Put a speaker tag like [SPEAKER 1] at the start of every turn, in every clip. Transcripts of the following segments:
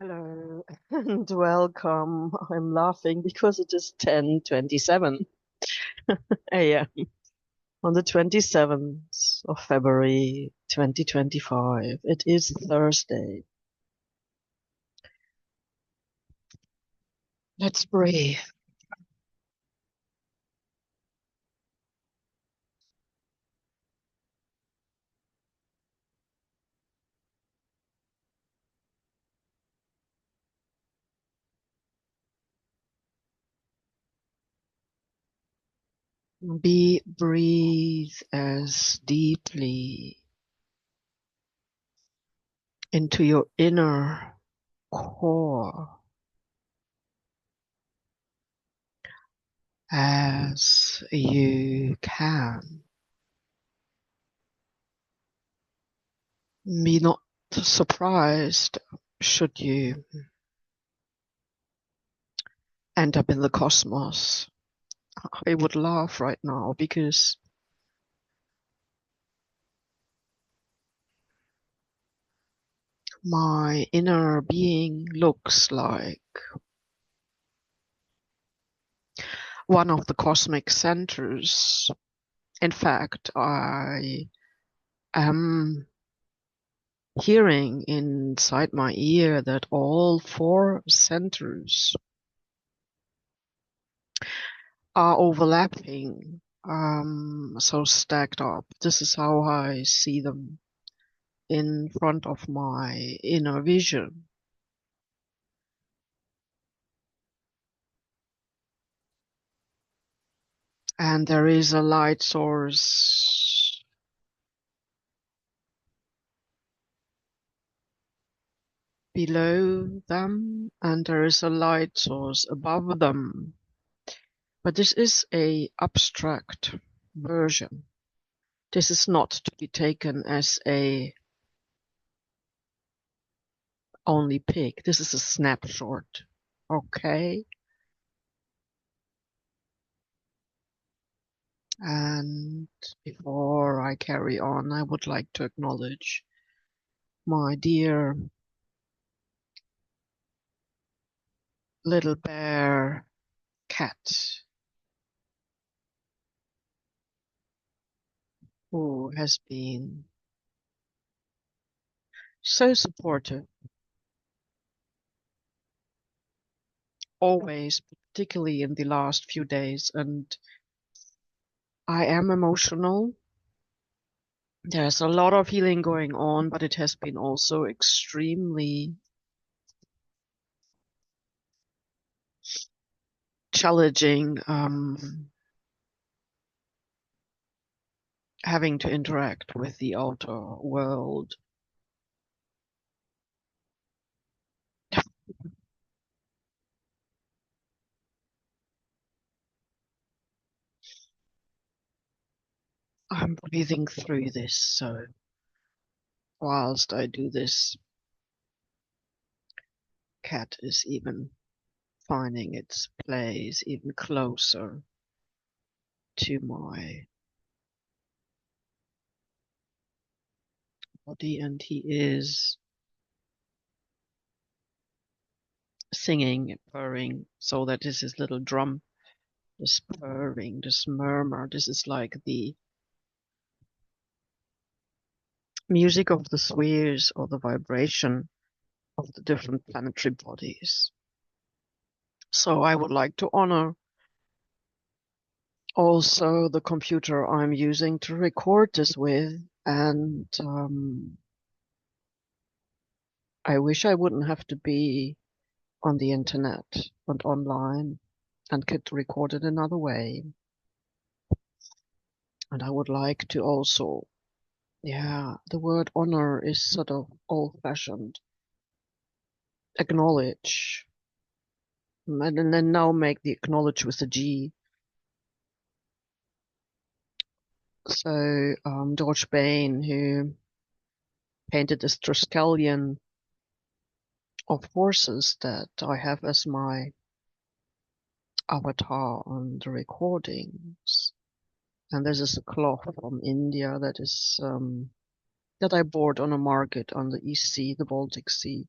[SPEAKER 1] Hello and welcome. I'm laughing because it is 10:27 a.m. on the 27th of February 2025. It is Thursday. Let's breathe. Breathe as deeply into your inner core as you can. Be not surprised should you end up in the cosmos. I would laugh right now because my inner being looks like one of the cosmic centers. In fact, I am hearing inside my ear that all four centers are overlapping, so stacked up. This is how I see them in front of my inner vision. And there is a light source below them, and there is a light source above them. But this is a abstract version. This is not to be taken as a only pick. This is a snapshot. Okay? And before I carry on, I would like to acknowledge my dear little bear cat, who has been so supportive, always, particularly in the last few days. And I am emotional. There's a lot of healing going on, but it has been also extremely challenging, having to interact with the outer world. I'm breathing through this, so whilst I do this, cat is even finding its place even closer to my body, and he is singing, purring, so that is his little drum, this purring, this murmur. This is like the music of the spheres or the vibration of the different planetary bodies. So I would like to honor also the computer I'm using to record this with, and I wish I wouldn't have to be on the internet and online and could record it another way. And I would like to also, the word honor is sort of old-fashioned. Acknowledge, and then now make the acknowledge with a G. So George Bain, who painted this Triskelion of horses that I have as my avatar on the recordings. And this is a cloth from India that is that I bought on a market on the East Sea, the Baltic Sea.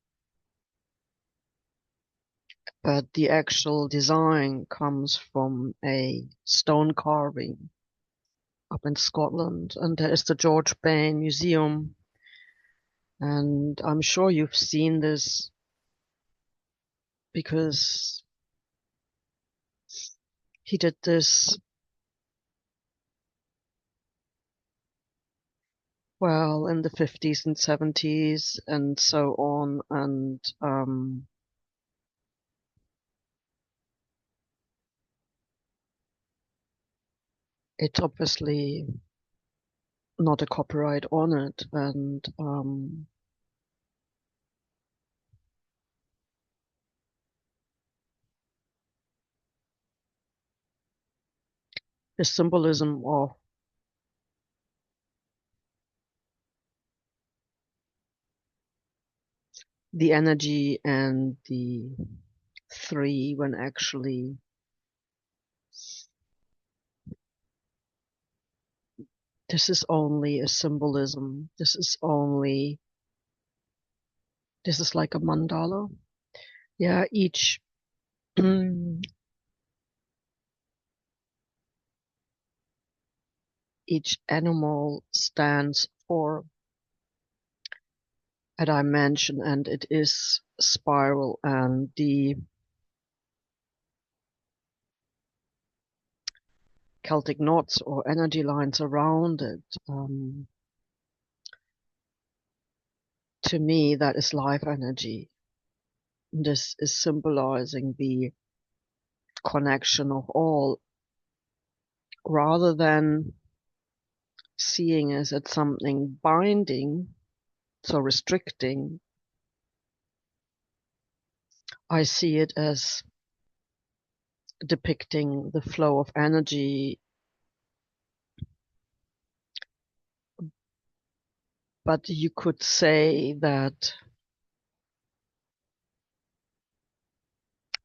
[SPEAKER 1] but the actual design comes from a stone carving up in Scotland, and there is the George Bain Museum, and I'm sure you've seen this because he did this, well, in the 50s and 70s and so on, and it's obviously not a copyright on it, and the symbolism of the energy and the three, when actually this is only a symbolism. This is like a mandala. Yeah, each each animal stands for a dimension, and it is spiral, and the Celtic knots or energy lines around it. To me, that is life energy. This is symbolizing the connection of all, rather than seeing as it's something binding, so restricting. I see it as depicting the flow of energy, but you could say that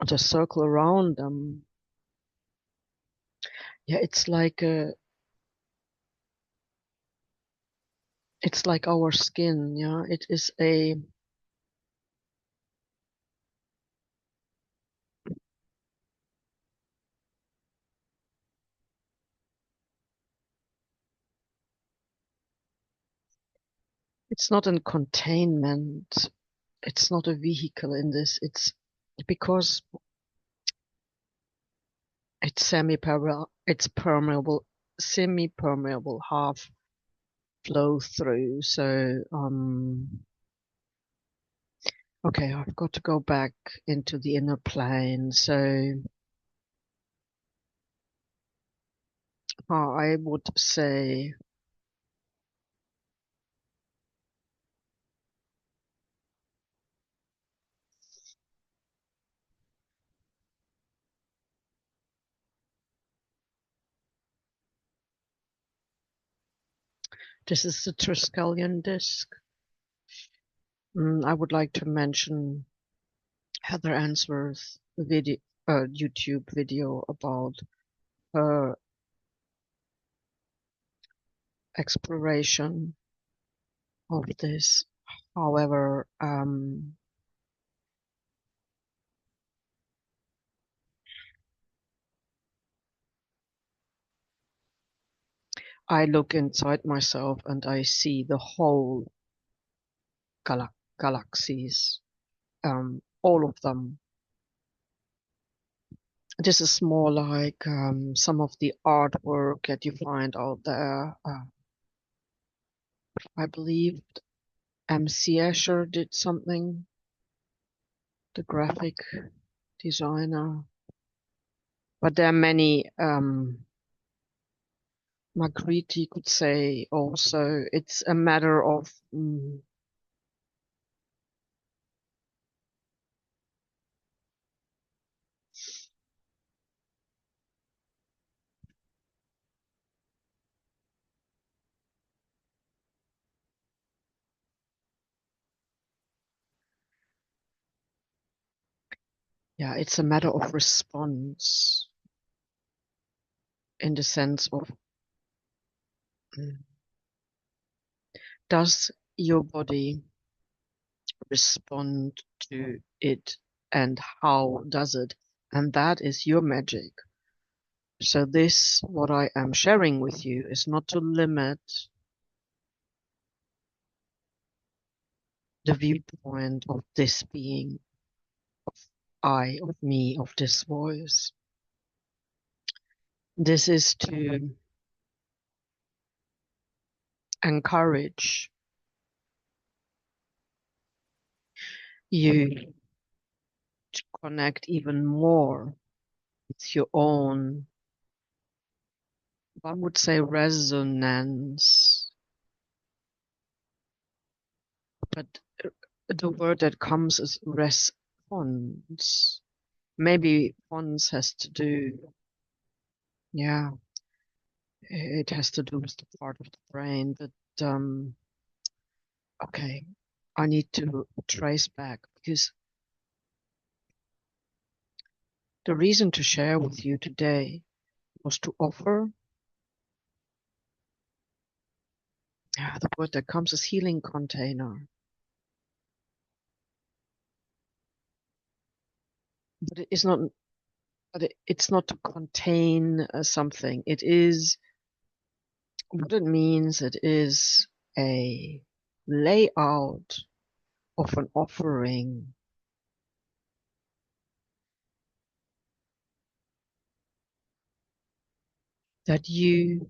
[SPEAKER 1] the circle around them, yeah, it's like our skin, yeah. It's not in containment. It's not a vehicle in this. It's because it's semi-permeable. It's permeable, semi-permeable, half flow through. So, okay, I've got to go back into the inner plane. So, I would say this is the Triskelion disc. I would like to mention Heather Answorth's video, YouTube video about her exploration of this. However, I look inside myself and I see the whole galaxies, all of them. This is more like some of the artwork that you find out there. I believe MC Escher did something, the graphic designer. But there are many, Magritte could say also. It's a matter of, yeah, it's a matter of response, in the sense of, mm, does your body respond to it and how does it? And that is your magic. So this, what I am sharing with you, is not to limit the viewpoint of this being, of I, of me, of this voice. This is to encourage you to connect even more with your own, one would say, resonance, but the word that comes is response. Maybe response has to do, yeah, it has to do with the part of the brain, but okay, I need to trace back because the reason to share with you today was to offer, the word that comes is healing container. But it is not, it's not to contain something. It is, what it means, it is a layout of an offering that you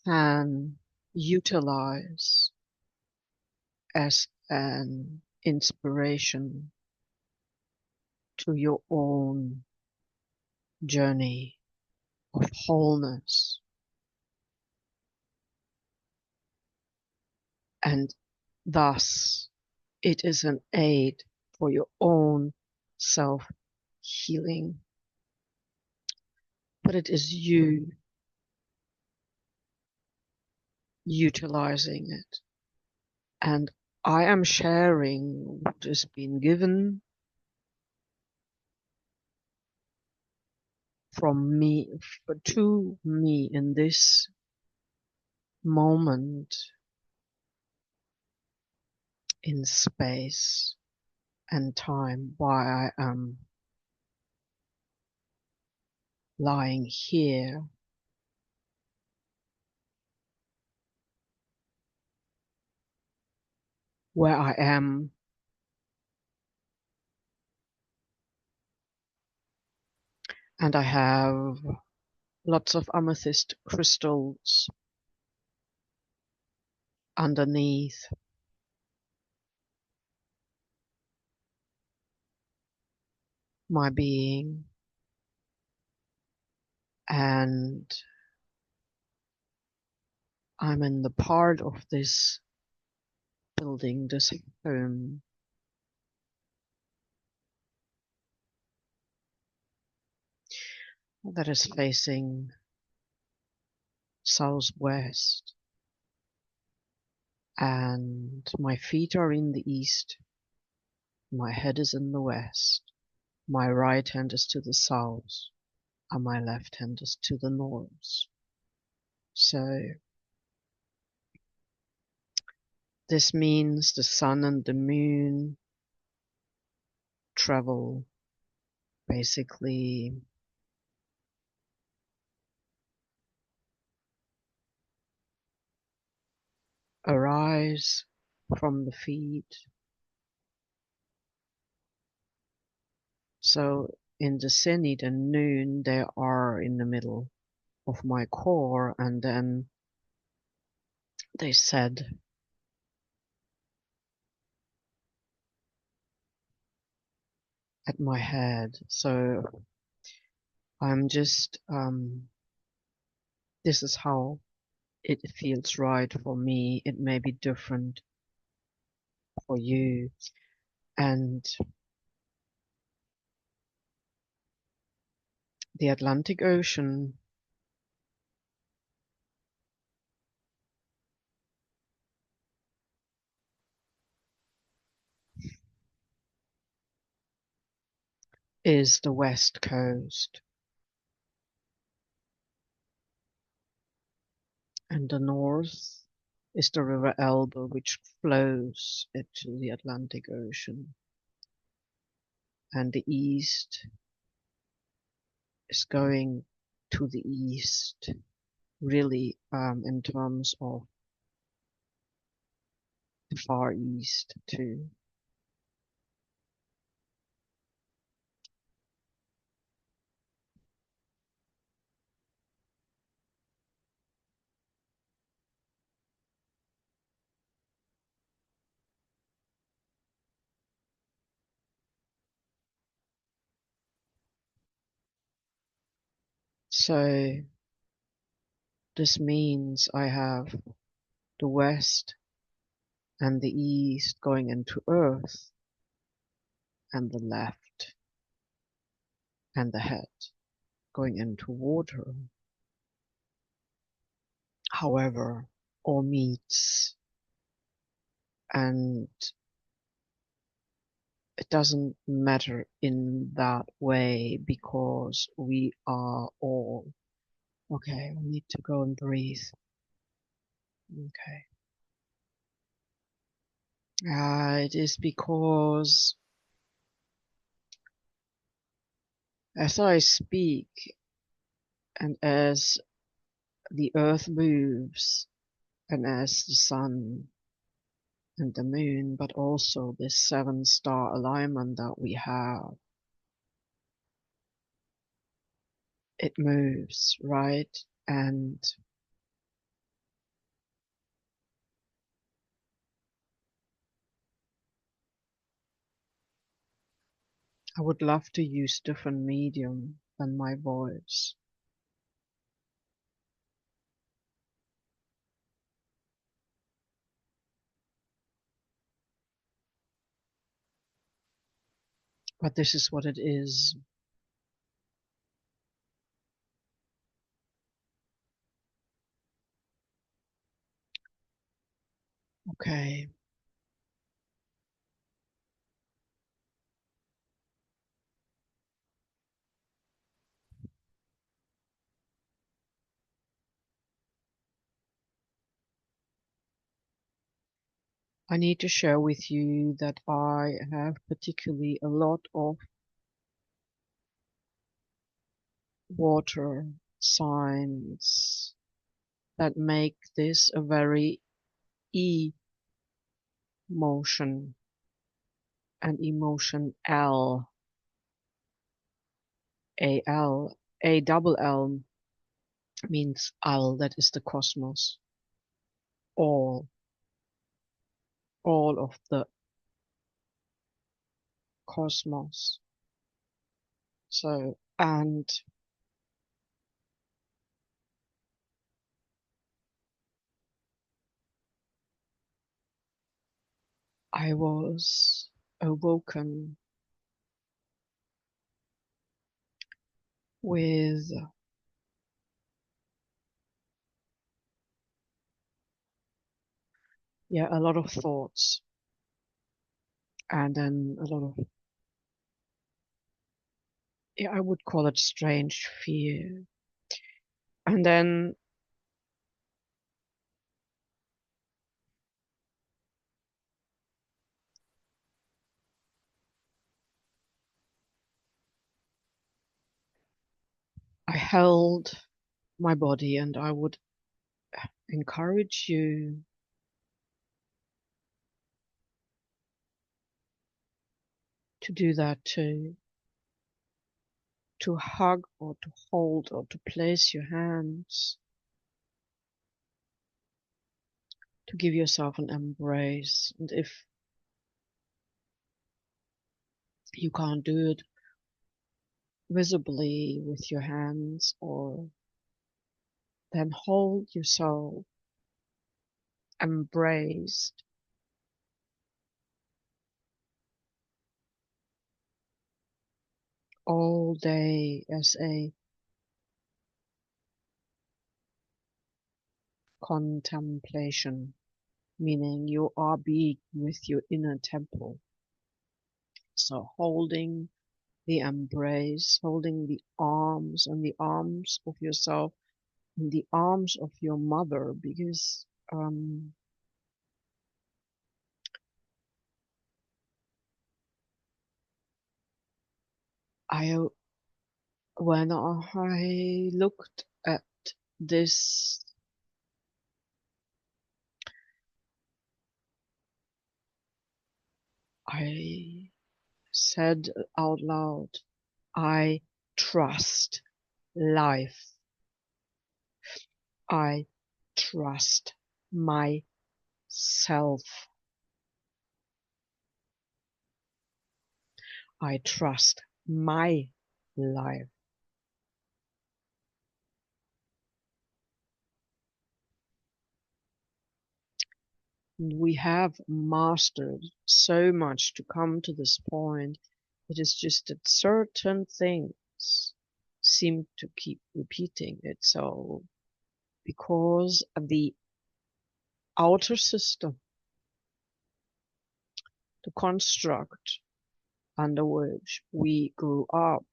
[SPEAKER 1] can utilize as an inspiration to your own journey of wholeness. And thus, it is an aid for your own self-healing. But it is you utilizing it. And I am sharing what has been given from me, to me in this moment in space and time, why I am lying here where I am, and I have lots of amethyst crystals underneath my being, and I'm in the part of this building, this home, that is facing southwest, and my feet are in the east, my head is in the west, my right hand is to the south, and my left hand is to the north. So this means the sun and the moon travel basically arise from the feet. So in the zenith and noon, they are in the middle of my core, and then they set at my head. So I'm just, this is how it feels right for me. It may be different for you. And the Atlantic Ocean is the west coast, and the north is the River Elbe, which flows into the Atlantic Ocean. and the east is going to the east, really, in terms of the Far East too. So this means I have the west and the east going into earth, and the left and the head going into water. However, all meets, and it doesn't matter in that way because we are all. Okay, we need to go and breathe. Okay. It is because as I speak and as the earth moves and as the sun and the moon, but also this 7-star alignment that we have, it moves, right? And I would love to use different medium than my voice. But this is what it is. Okay. I need to share with you that I have particularly a lot of water signs that make this a very emotion, and emotion L, A-L, A-double-L means Al, that is the cosmos, all of the cosmos. So, and I was awoken with a lot of thoughts, and then a lot of, I would call it strange fear. And then I held my body, and I would encourage you to do that too, to hug or to hold or to place your hands, to give yourself an embrace. And if you can't do it visibly with your hands, or then hold yourself embraced all day as a contemplation, meaning you are being with your inner temple. So holding the embrace, holding the arms, and the arms of yourself, in the arms of your mother, because I when I looked at this, I said out loud, I trust life. I trust myself. I trust my life. We have mastered so much to come to this point. It is just that certain things seem to keep repeating itself because the outer system, the construct under which we grew up,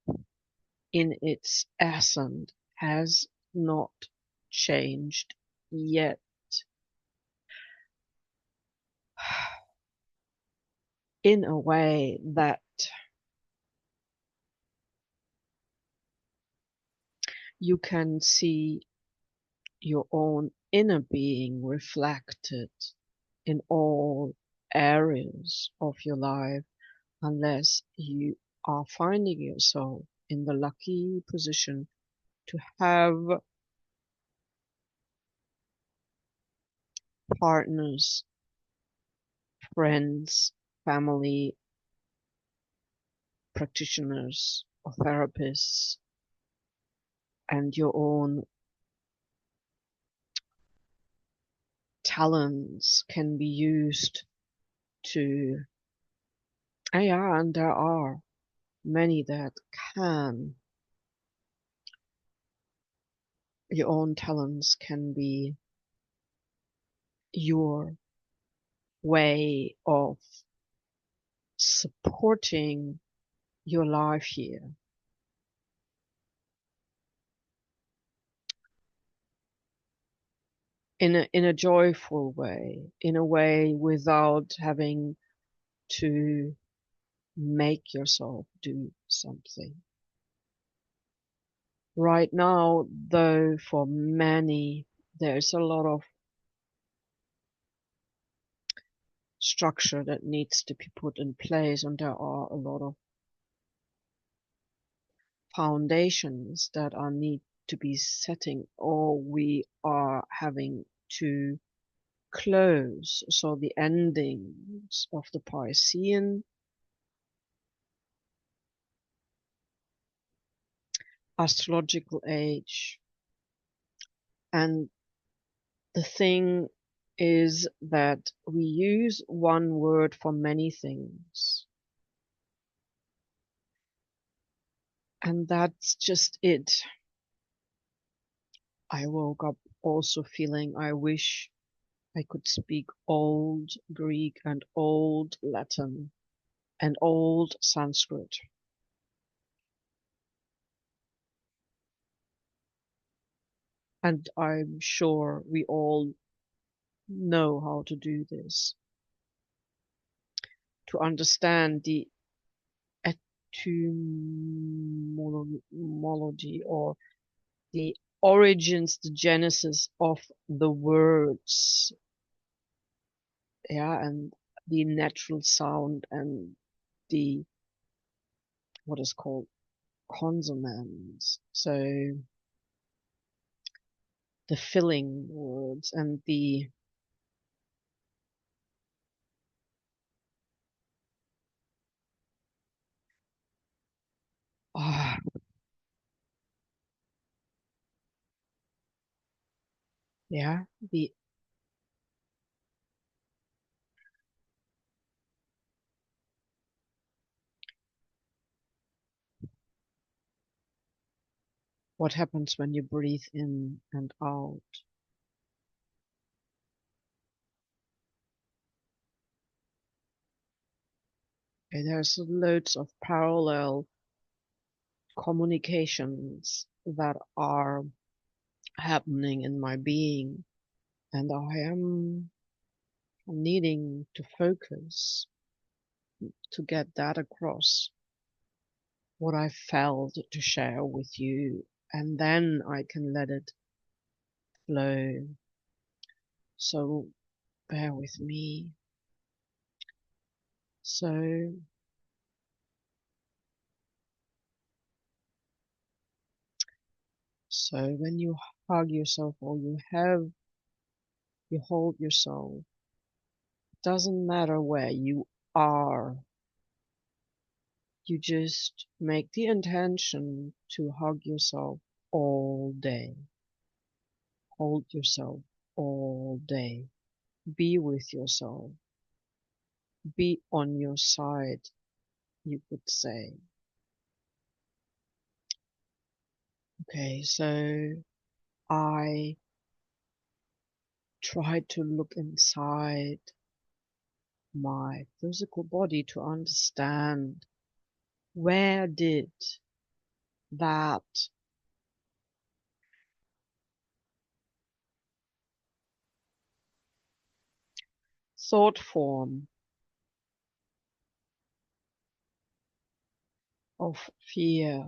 [SPEAKER 1] in its essence has not changed yet. In a way that you can see your own inner being reflected in all areas of your life, unless you are finding yourself in the lucky position to have partners, friends, family, practitioners, or therapists, and your own talents can be used to, yeah, and there are many that can. Your own talents can be your way of supporting your life here in a joyful way, in a way without having to make yourself do something. Right now, though, for many, there's a lot of structure that needs to be put in place, and there are a lot of foundations that are need to be setting, or we are having to close. So the endings of the Piscean, astrological age, and the thing is that we use one word for many things, and that's just it. I woke up also feeling I wish I could speak Old Greek and Old Latin and Old Sanskrit. And I'm sure we all know how to do this. To understand the etymology, or the origins, the genesis of the words, yeah, and the natural sound and the what is called consonants. So the filling words and the ah, yeah, the what happens when you breathe in and out. Okay, there's loads of parallel communications that are happening in my being, and I am needing to focus to get that across. what I felt to share with you, and then I can let it flow. So bear with me. So when you hug yourself or you hold yourself, it doesn't matter where you are. You just make the intention to hug yourself all day. Hold yourself all day. Be with yourself. Be on your side, you could say. Okay, so I try to look inside my physical body to understand where did that thought form of fear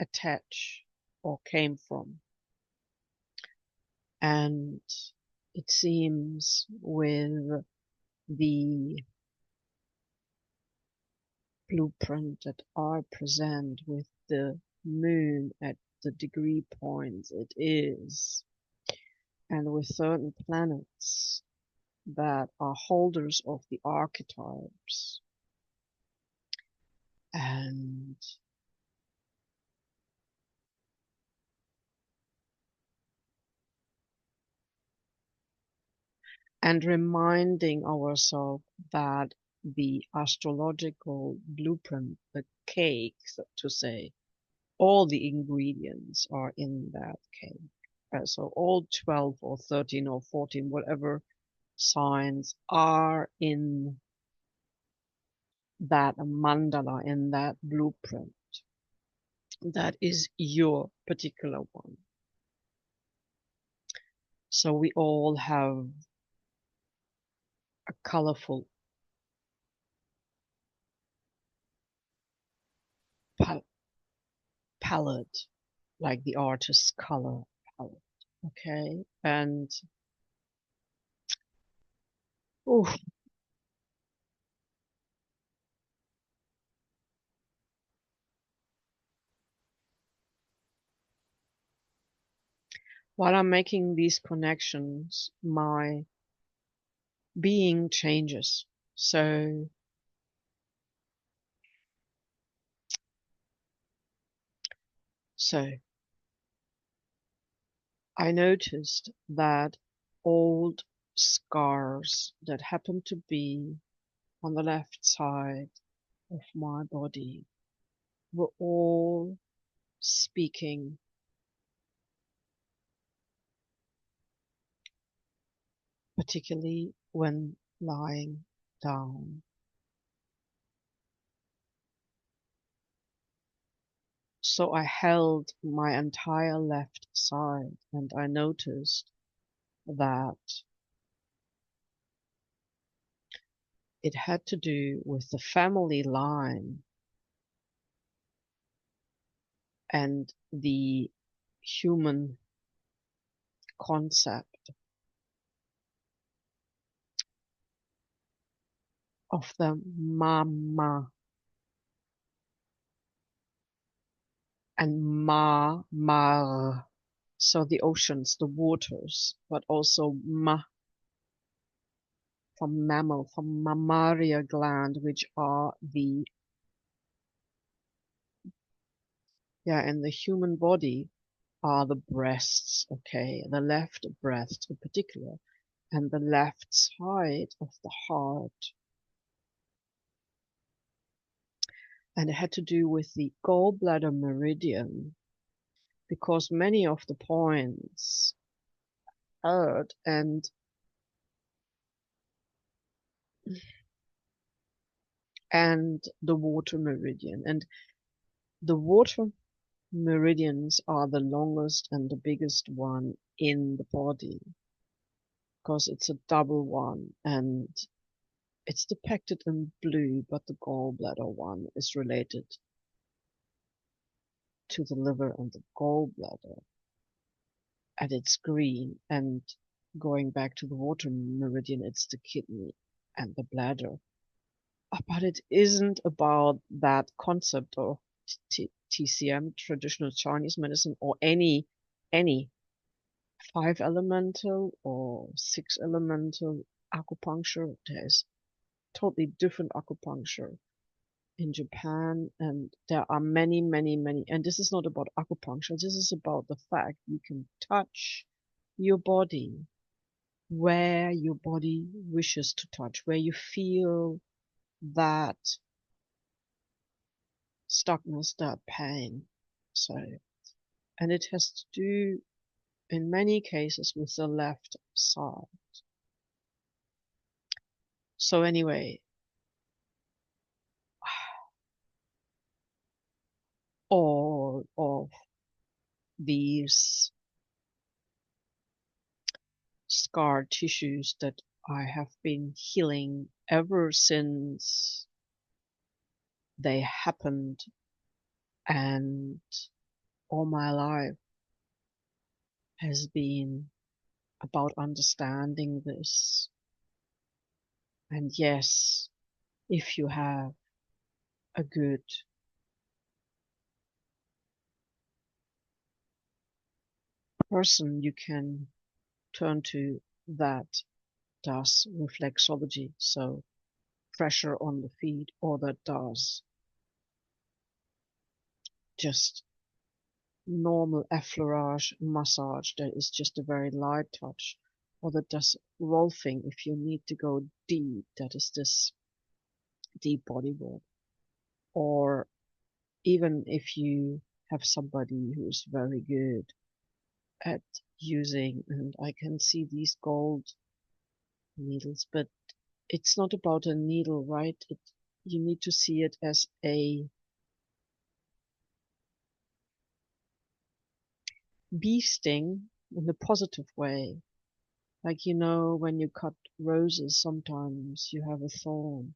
[SPEAKER 1] attach or came from. And it seems with the blueprint that I present with the moon at the degree points it is, and with certain planets that are holders of the archetypes, and reminding ourselves that the astrological blueprint, the cake, so to say, all the ingredients are in that cake. So all 12 or 13 or 14, whatever signs are in that mandala, in that blueprint. That is your particular one. So we all have a colorful palette, like the artist's color palette. Okay, and oof, while I'm making these connections, my being changes. So I noticed that old scars that happen to be on the left side of my body were all speaking, particularly when lying down. So I held my entire left side and I noticed that it had to do with the family line and the human concept of the mama and mar, so the oceans, the waters, but also ma from mammal, from mammaria gland, which are the, in the human body are the breasts, okay, the left breast in particular, and the left side of the heart. And it had to do with the gallbladder meridian, because many of the points hurt, and the water meridian. And the water meridians are the longest and the biggest one in the body, because it's a double one, and It's depicted in blue, but the gallbladder one is related to the liver and the gallbladder, and it's green. And going back to the water meridian, it's the kidney and the bladder. But it isn't about that concept of TCM, traditional Chinese medicine, or any 5 elemental or 6 elemental acupuncture. There's totally different acupuncture in Japan, and there are many, and this is not about acupuncture, this is about the fact you can touch your body where your body wishes to touch, where you feel that stuckness, that pain. So, and it has to do in many cases with the left side. So anyway, all of these scar tissues that I have been healing ever since they happened, and all my life has been about understanding this. And yes, if you have a good person you can turn to that does reflexology, so pressure on the feet, or that does just normal effleurage massage that is just a very light touch, or that does rolfing if you need to go deep, that is this deep body work, or even if you have somebody who's very good at using, and I can see these gold needles, but it's not about a needle, right? You need to see it as a bee sting in a positive way. Like, when you cut roses, sometimes you have a thorn.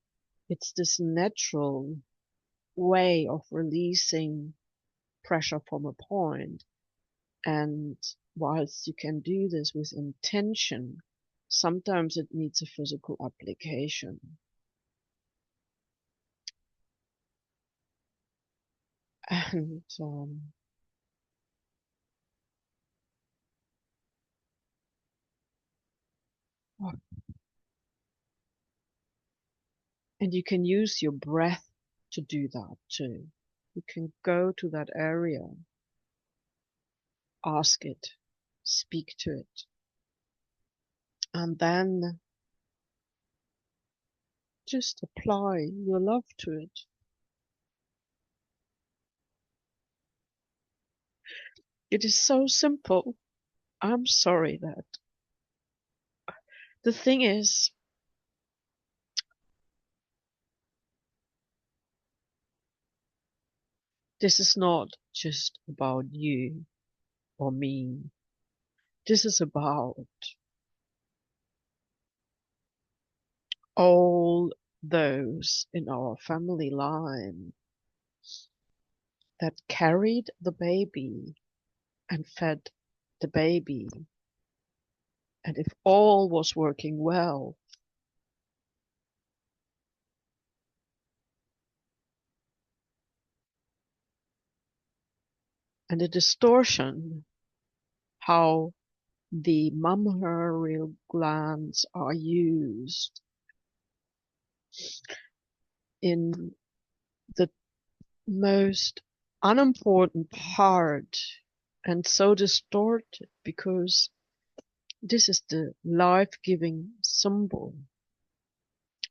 [SPEAKER 1] It's this natural way of releasing pressure from a point. And whilst you can do this with intention, sometimes it needs a physical application. And and you can use your breath to do that too. You can go to that area, ask it, speak to it, and then just apply your love to it. It is so simple. I'm sorry that. The thing is, this is not just about you or me. This is about all those in our family line that carried the baby and fed the baby. And if all was working well, and the distortion, how the mammary glands are used in the most unimportant part, and so distorted because this is the life-giving symbol,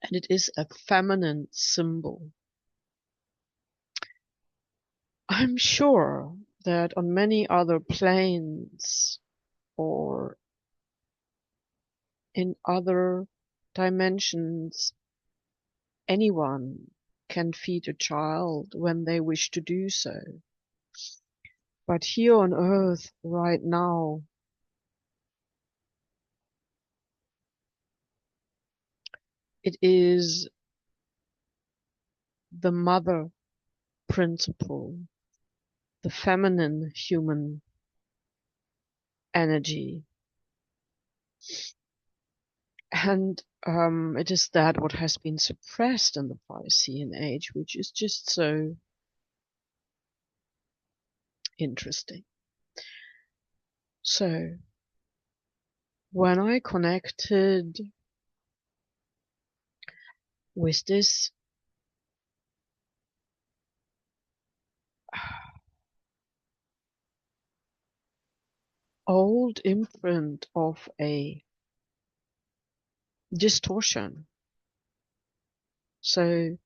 [SPEAKER 1] and it is a feminine symbol. I'm sure that on many other planes or in other dimensions, anyone can feed a child when they wish to do so. But here on Earth, right now, It is the mother principle, the feminine human energy. And it is that what has been suppressed in the Piscean age, which is just so interesting. So when I connected with this old imprint of a distortion, so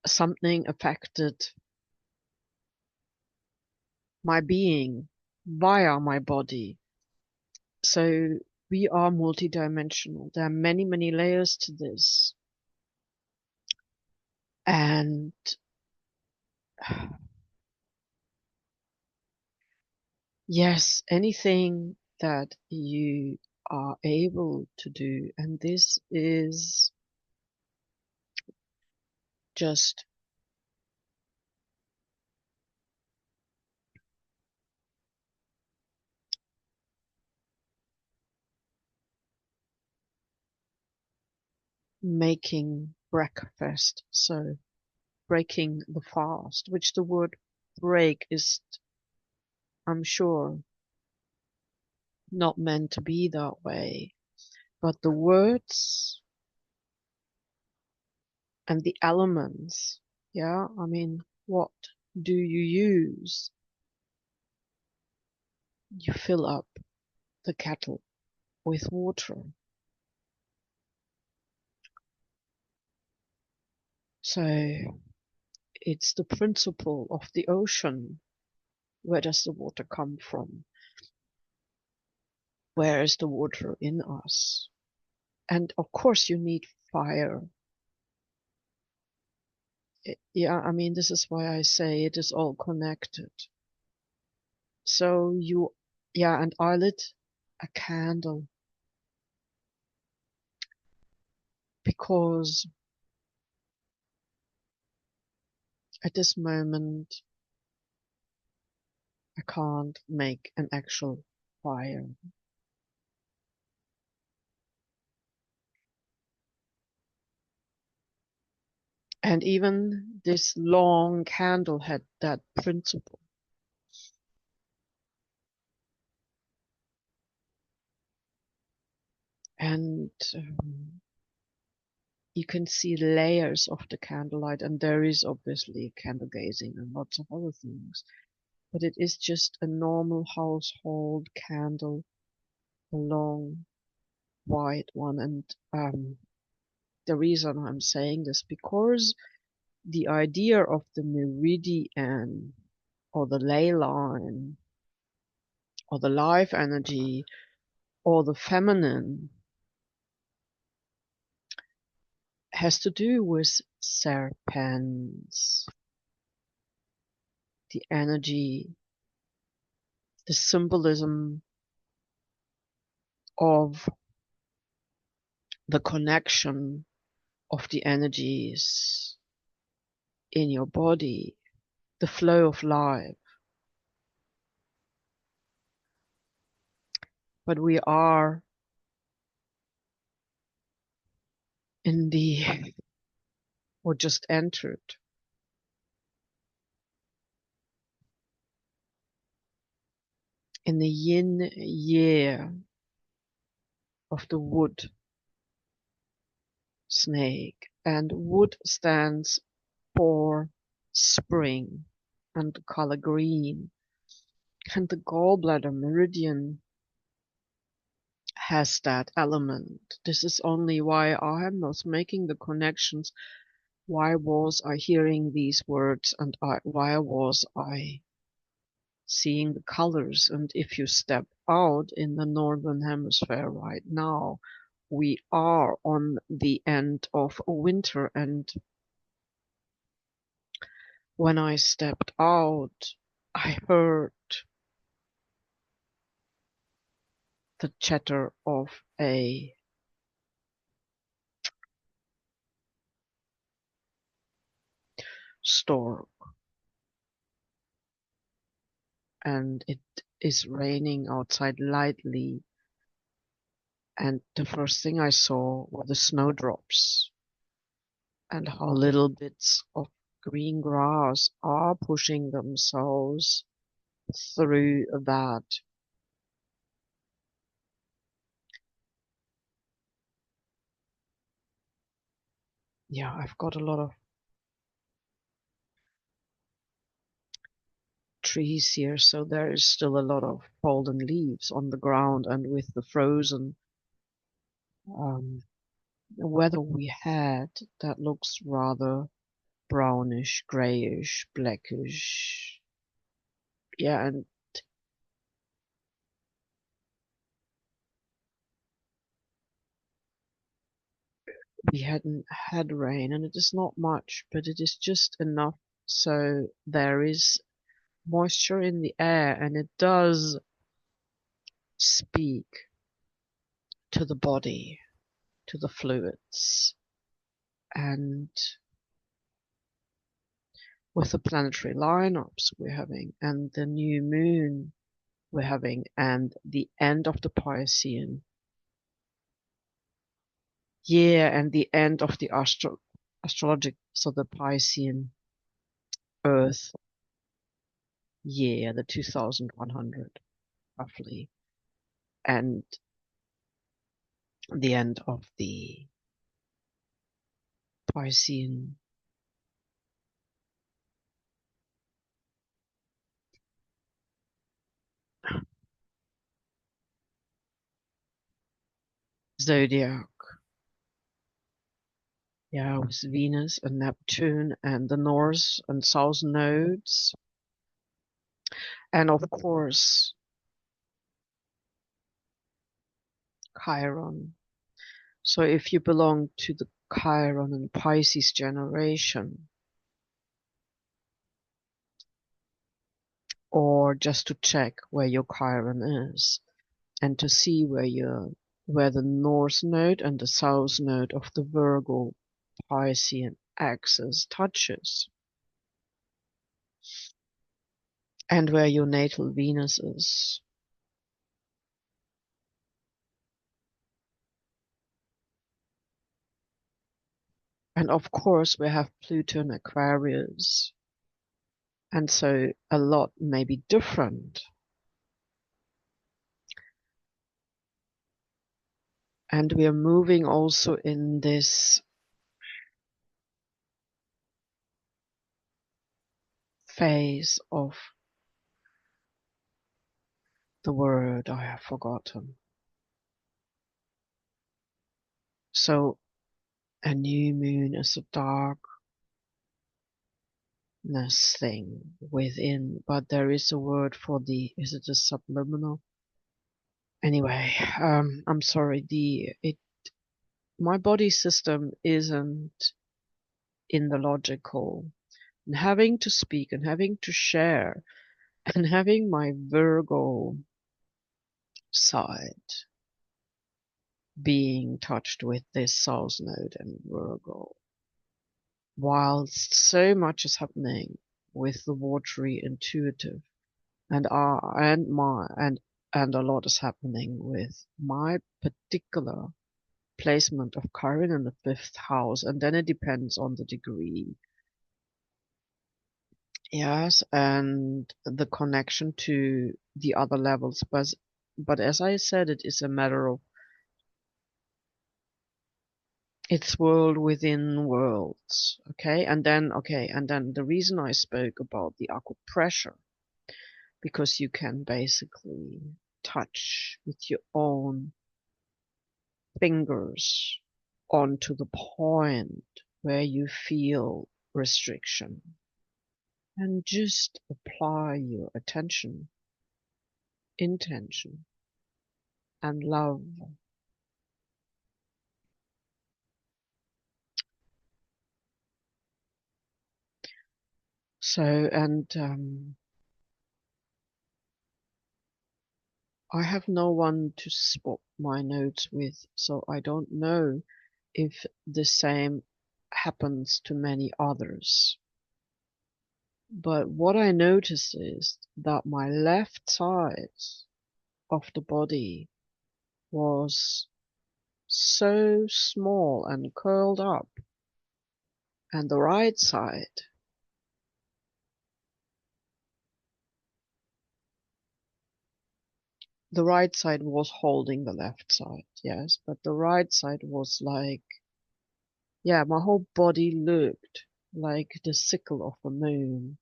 [SPEAKER 1] something affected my being via my body. So we are multidimensional. There are many, many layers to this. And yes, anything that you are able to do, and this is just making breakfast, so breaking the fast, which the word break is, I'm sure, not meant to be that way, but the words and the elements, yeah, I mean, what do you use? You fill up the kettle with water. So it's the principle of the ocean. Where does the water come from? Where is the water in us? And of course you need fire. Yeah, I mean, this is why I say it is all connected. So yeah, and I lit a candle because at this moment I can't make an actual fire. And even this long candle had that principle. And you can see layers of the candlelight, and there is obviously candle gazing and lots of other things. But it is just a normal household candle, a long white one. And the reason I'm saying this, because the idea of the meridian or the ley line or the life energy or the feminine has to do with serpents, the energy, the symbolism of the connection of the energies in your body, the flow of life. But we are in the, or just entered, in the yin year of the wood snake. And wood stands for spring and the color green. And the gallbladder meridian has that element. This is only why I was making the connections. Why was I hearing these words, and why was I seeing the colors? And if you step out in the northern hemisphere right now, we are on the end of winter, and when I stepped out, I heard the chatter of a storm, and it is raining outside lightly, and the first thing I saw were the snowdrops and how little bits of green grass are pushing themselves through that. Yeah, I've got a lot of trees here, so there is still a lot of fallen leaves on the ground, and with the frozen um, weather we had, that looks rather brownish, grayish, blackish. Yeah, and we hadn't had rain, and it is not much, but it is just enough so there is moisture in the air, and it does speak to the body, to the fluids. And with the planetary lineups we're having, and the new moon we're having, and the end of the Piscean year, and the end of the astrologic, so the Piscean Earth year, the 2100 roughly, and the end of the Piscean zodiac. Yeah, with Venus and Neptune and the North and South nodes. And of course, Chiron. So if you belong to the Chiron and Pisces generation, or just to check where your Chiron is, and to see where the North node and the South node of the Virgo Piscean axis touches, and where your natal Venus is. And of course we have Pluto in Aquarius, and so a lot may be different. And we are moving also in this phase of the word I have forgotten. So a new moon is a darkness thing within, but there is a word for is it a subliminal? Anyway, I'm sorry, my body system isn't in the logical, and having to speak and having to share and having my Virgo side being touched with this South node and Virgo, whilst so much is happening with the watery intuitive, and and a lot is happening with my particular placement of Chiron in the 5th house, and then it depends on the degree. Yes, and the connection to the other levels, but as I said, it is a matter of it's world within worlds, okay? And then the reason I spoke about the acupressure, because you can basically touch with your own fingers onto the point where you feel restriction, and just apply your attention, intention, and love. So, and I have no one to swap my notes with, so I don't know if the same happens to many others. But what I noticed is that my left side of the body was so small and curled up, and the right side was holding the left side, yes, but the right side was like, yeah, my whole body looked like the sickle of a moon.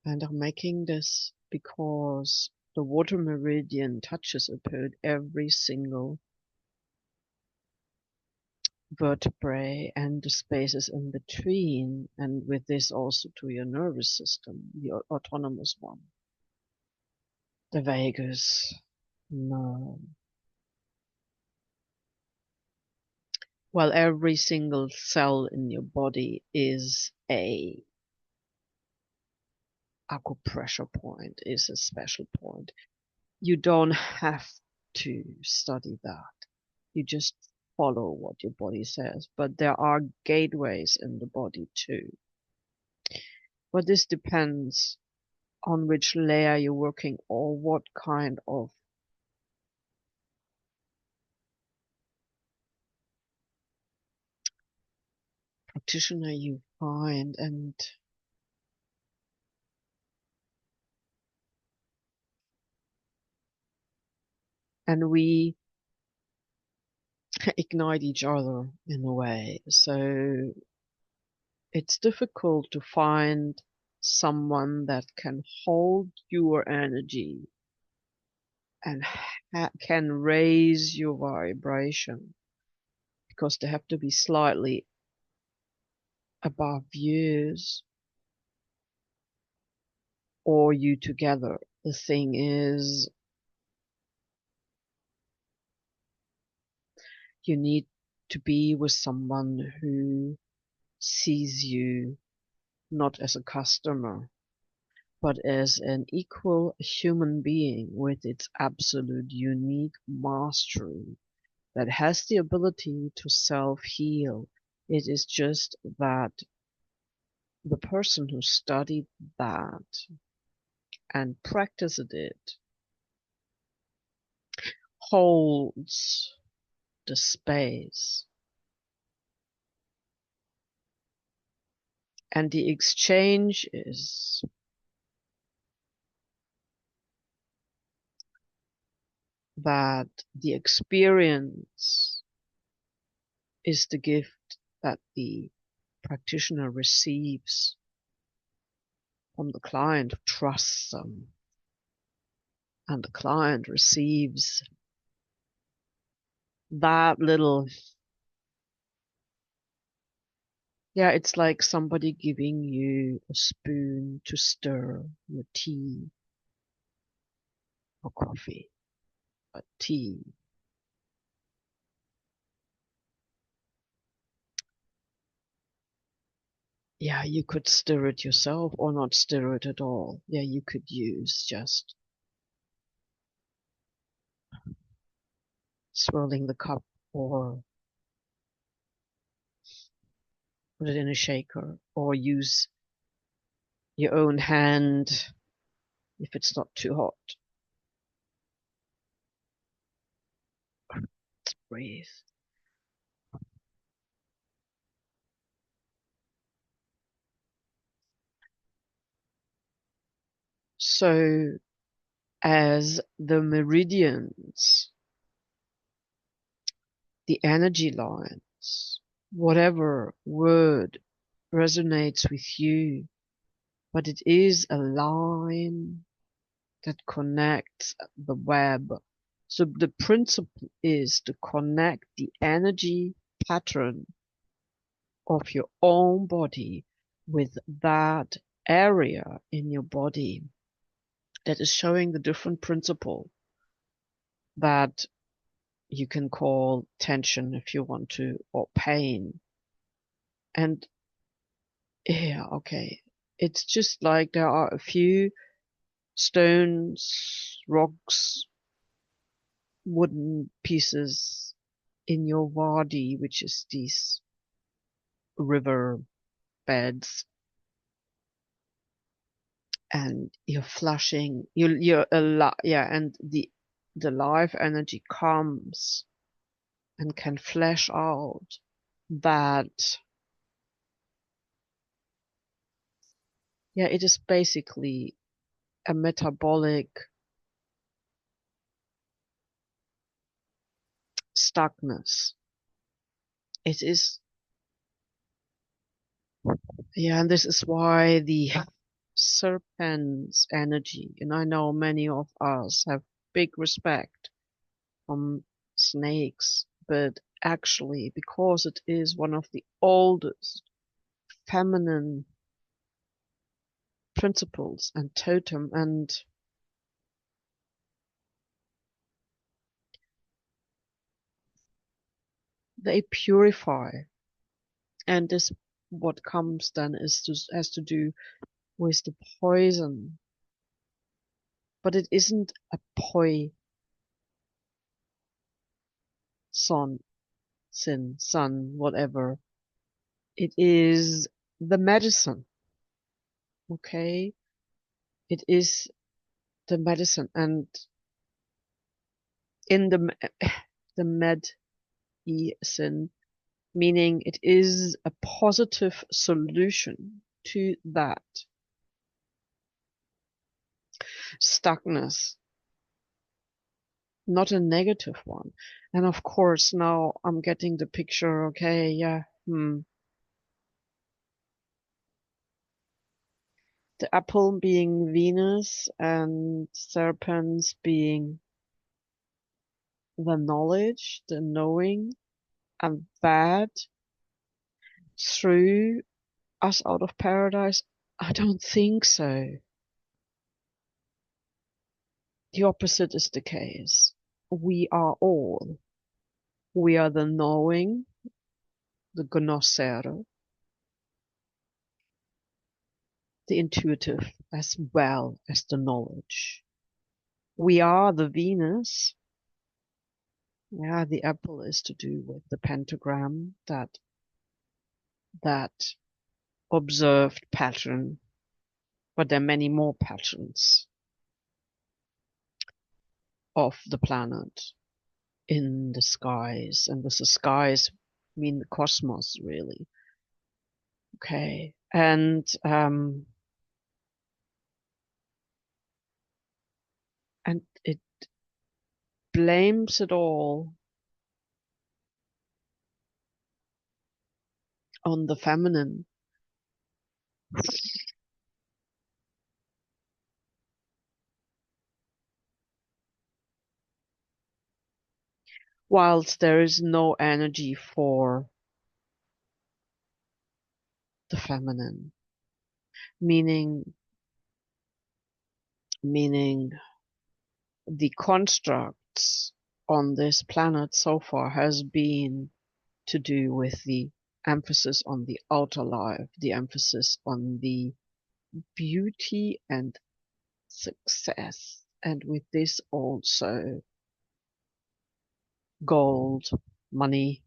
[SPEAKER 1] And I'm making this because the water meridian touches upon every single vertebrae and the spaces in between, and with this also to your nervous system, the autonomous one, the vagus nerve. Well, every single cell in your body is a acupressure point, is a special point. You don't have to study that. You just follow what your body says. But there are gateways in the body too. But this depends on which layer you're working or what kind of practitioner you find. And we ignite each other in a way. So it's difficult to find someone that can hold your energy and can raise your vibration, because they have to be slightly above yours or you together. The thing is, you need to be with someone who sees you not as a customer, but as an equal human being with its absolute unique mastery that has the ability to self-heal. It is just that the person who studied that and practiced it holds the space, and the exchange is that the experience is the gift that the practitioner receives from the client who trusts them, and the client receives that little, yeah, it's like somebody giving you a spoon to stir your tea or coffee, but tea. Yeah, you could stir it yourself or not stir it at all. Yeah, you could use just swirling the cup or put it in a shaker or use your own hand if it's not too hot. Breathe. So as the meridians, the energy lines, whatever word resonates with you, but it is a line that connects the web. So the principle is to connect the energy pattern of your own body with that area in your body that is showing the different principle that you can call tension if you want to, or pain. And yeah, okay. It's just like there are a few stones, rocks, wooden pieces in your wadi, which is this river beds, and you're flushing, you're a lot, yeah, and the life energy comes and can flash out that, yeah, it is basically a metabolic stuckness. It is, yeah, and this is why the serpent's energy, and I know many of us have big respect from snakes, but actually, because it is one of the oldest feminine principles and totem, and they purify. And this, what comes then has to do with the poison, but it isn't a sin, whatever. It is the medicine, okay? It is the medicine, and in the medicine, meaning it is a positive solution to that stuckness, not a negative one. And of course, now I'm getting the picture, okay, yeah, the apple being Venus and serpents being the knowledge, the knowing, and that threw us out of paradise. I don't think so. The opposite is the case. We are all. We are the knowing, the gnosero, the intuitive, as well as the knowledge. We are the Venus. Yeah, the apple is to do with the pentagram, that observed pattern, but there are many more patterns of the planet in the skies, and with the skies mean the cosmos, really. Okay, and it blames it all on the feminine. Whilst there is no energy for the feminine, meaning the constructs on this planet so far has been to do with the emphasis on the outer life, the emphasis on the beauty and success, and with this also gold, money,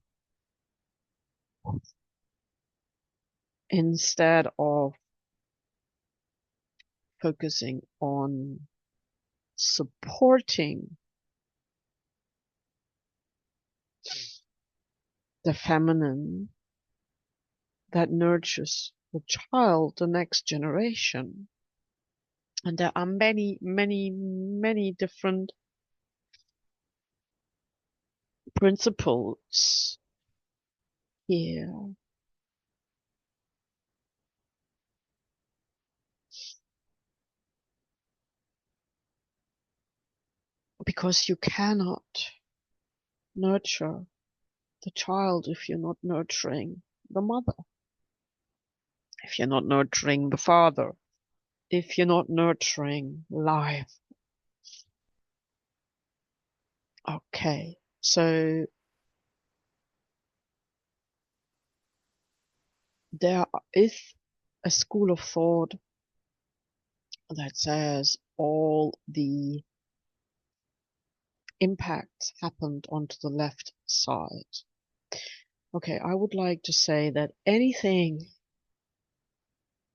[SPEAKER 1] instead of focusing on supporting the feminine that nurtures the child, the next generation. And there are many, many, many different principles here. Because you cannot nurture the child if you're not nurturing the mother, if you're not nurturing the father, if you're not nurturing life. Okay, so there is a school of thought that says all the impacts happened onto the left side. Okay, I would like to say that anything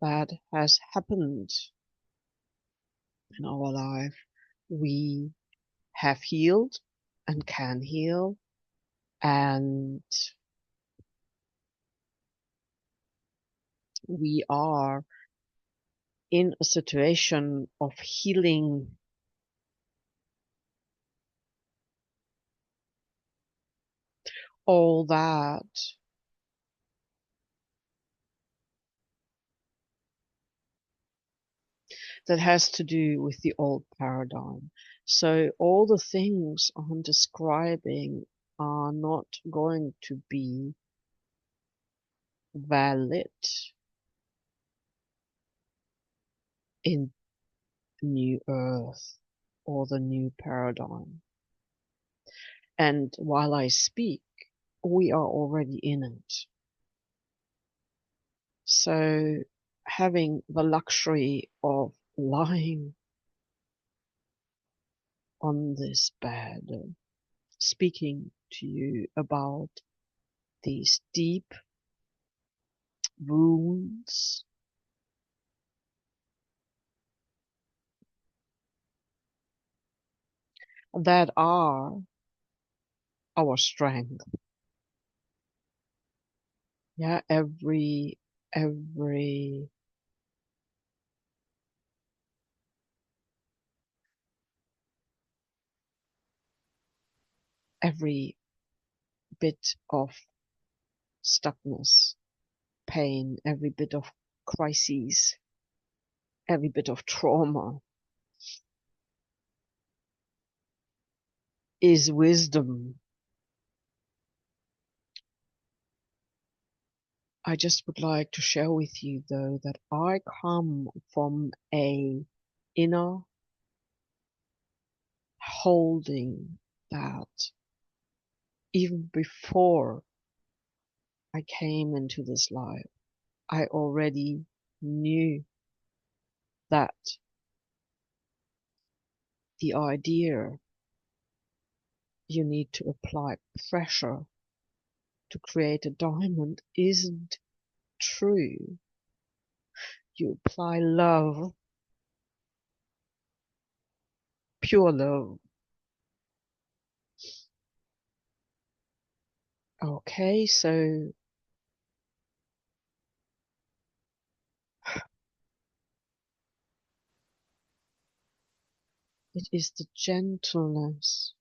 [SPEAKER 1] that has happened in our life, we have healed and can heal, and we are in a situation of healing all that has to do with the old paradigm. So all the things I'm describing are not going to be valid in New Earth or the new paradigm. And while I speak, we are already in it. So having the luxury of lying on this bed, speaking to you about these deep wounds that are our strength. Yeah, every every bit of stuckness, pain, every bit of crises, every bit of trauma is wisdom. I just would like to share with you, though, that I come from a inner holding that even before I came into this life, I already knew that the idea you need to apply pressure to create a diamond isn't true. You apply love, pure love. Okay, so it is the gentleness.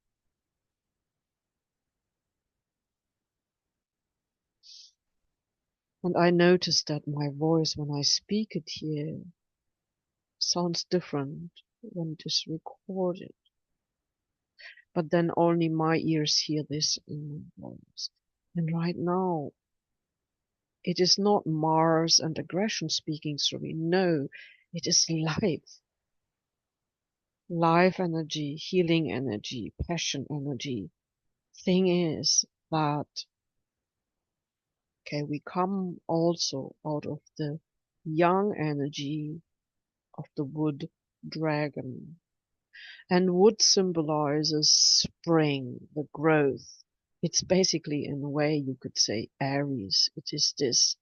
[SPEAKER 1] And I noticed that my voice when I speak it here sounds different when it is recorded. But then only my ears hear this in my voice. And right now, it is not Mars and aggression speaking through me. No, it is life. Life energy, healing energy, passion energy. Thing is that, okay, we come also out of the young energy of the wood dragon. And wood symbolizes spring, the growth. It's basically, in a way, you could say Aries. It is this,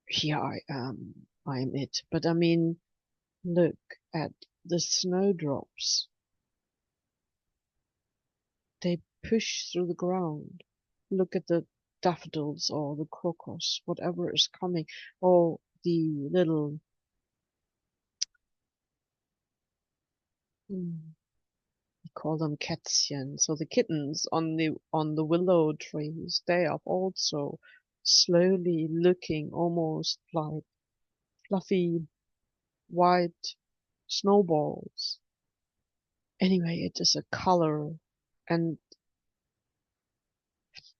[SPEAKER 1] here I am it. But I mean, look at the snowdrops. They push through the ground. Look at the daffodils or the crocus, whatever is coming, or the little, we call them kätzchen. So the kittens on the willow trees, they are also slowly looking almost like fluffy white snowballs. Anyway, it is a color, and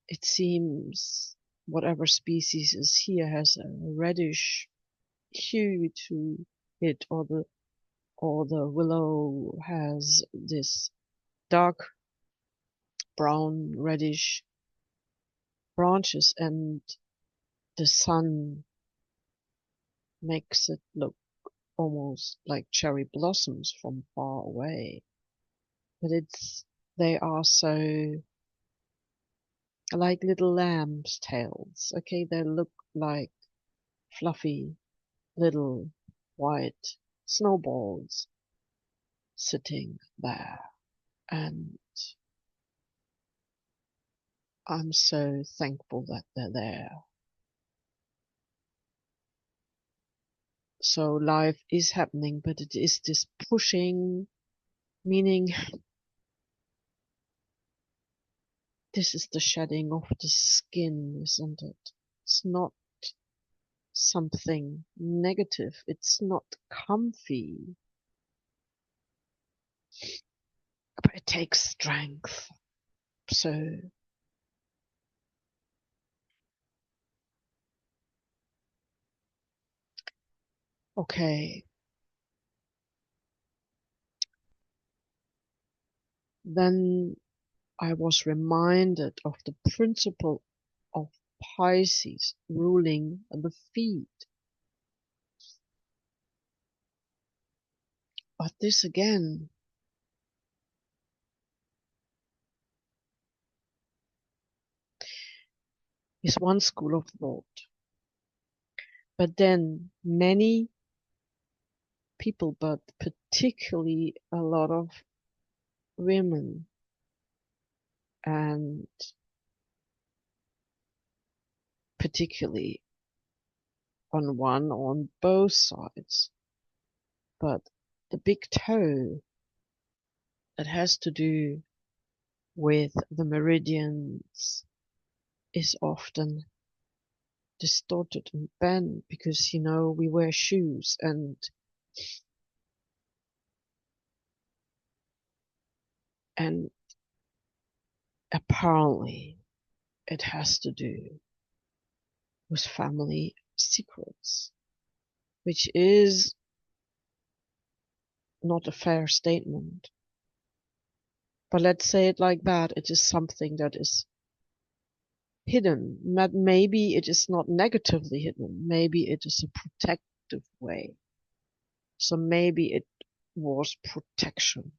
[SPEAKER 1] it seems whatever species is here has a reddish hue to it, or the willow has this dark brown reddish branches, and the sun makes it look almost like cherry blossoms from far away. But they are so like little lamb's tails. Okay, they look like fluffy little white snowballs sitting there. And I'm so thankful that they're there. So life is happening, but it is this pushing, meaning this is the shedding of the skin, isn't it? It's not something negative. It's not comfy, but it takes strength. So, okay. Then I was reminded of the principle of Pisces ruling the feet. But this again is one school of thought. But then many people, but particularly a lot of women, and particularly on both sides, but the big toe that has to do with the meridians is often distorted and bent because, you know, we wear shoes and apparently it has to do with family secrets, which is not a fair statement. But let's say it like that. It is something that is hidden. Maybe it is not negatively hidden. Maybe it is a protective way. So maybe it was protection.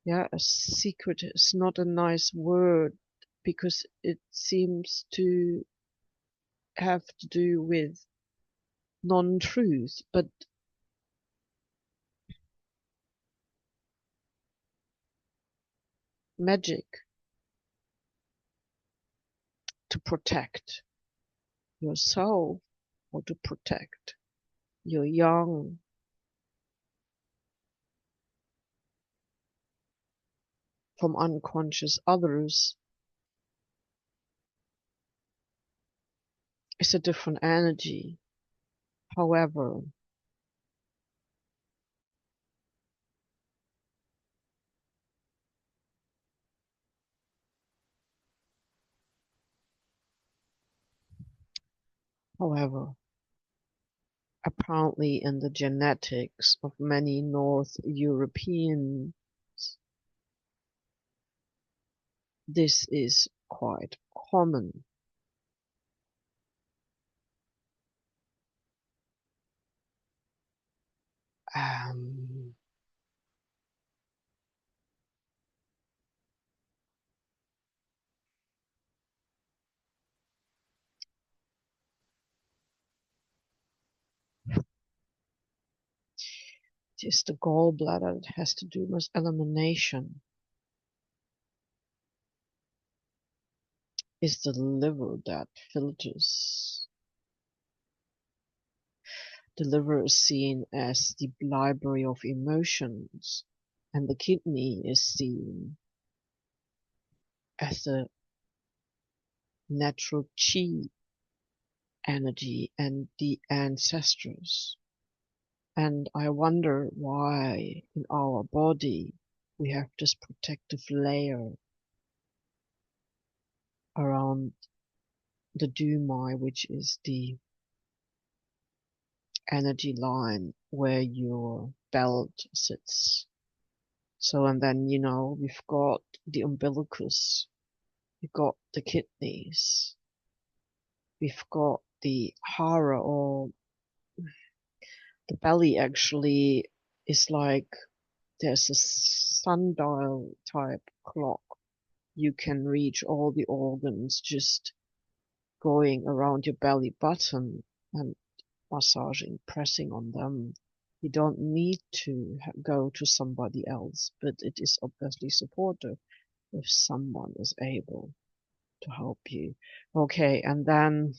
[SPEAKER 1] Yeah, a secret is not a nice word because it seems to have to do with non-truth, but magic to protect yourself or to protect your young from unconscious others is a different energy. However, apparently in the genetics of many North Europeans, this is quite common. Um, it is the gallbladder. It has to do with elimination. Is the liver that filters. The liver is seen as the library of emotions, and the kidney is seen as the natural chi energy and the ancestors. And I wonder why in our body we have this protective layer around the Dumai, which is the energy line where your belt sits. So, and then, you know, we've got the umbilicus, we've got the kidneys, we've got the hara, or the belly actually is like there's a sundial type clock. You can reach all the organs just going around your belly button. And massaging, pressing on them. You don't need to go to somebody else, but it is obviously supportive if someone is able to help you. Okay, and then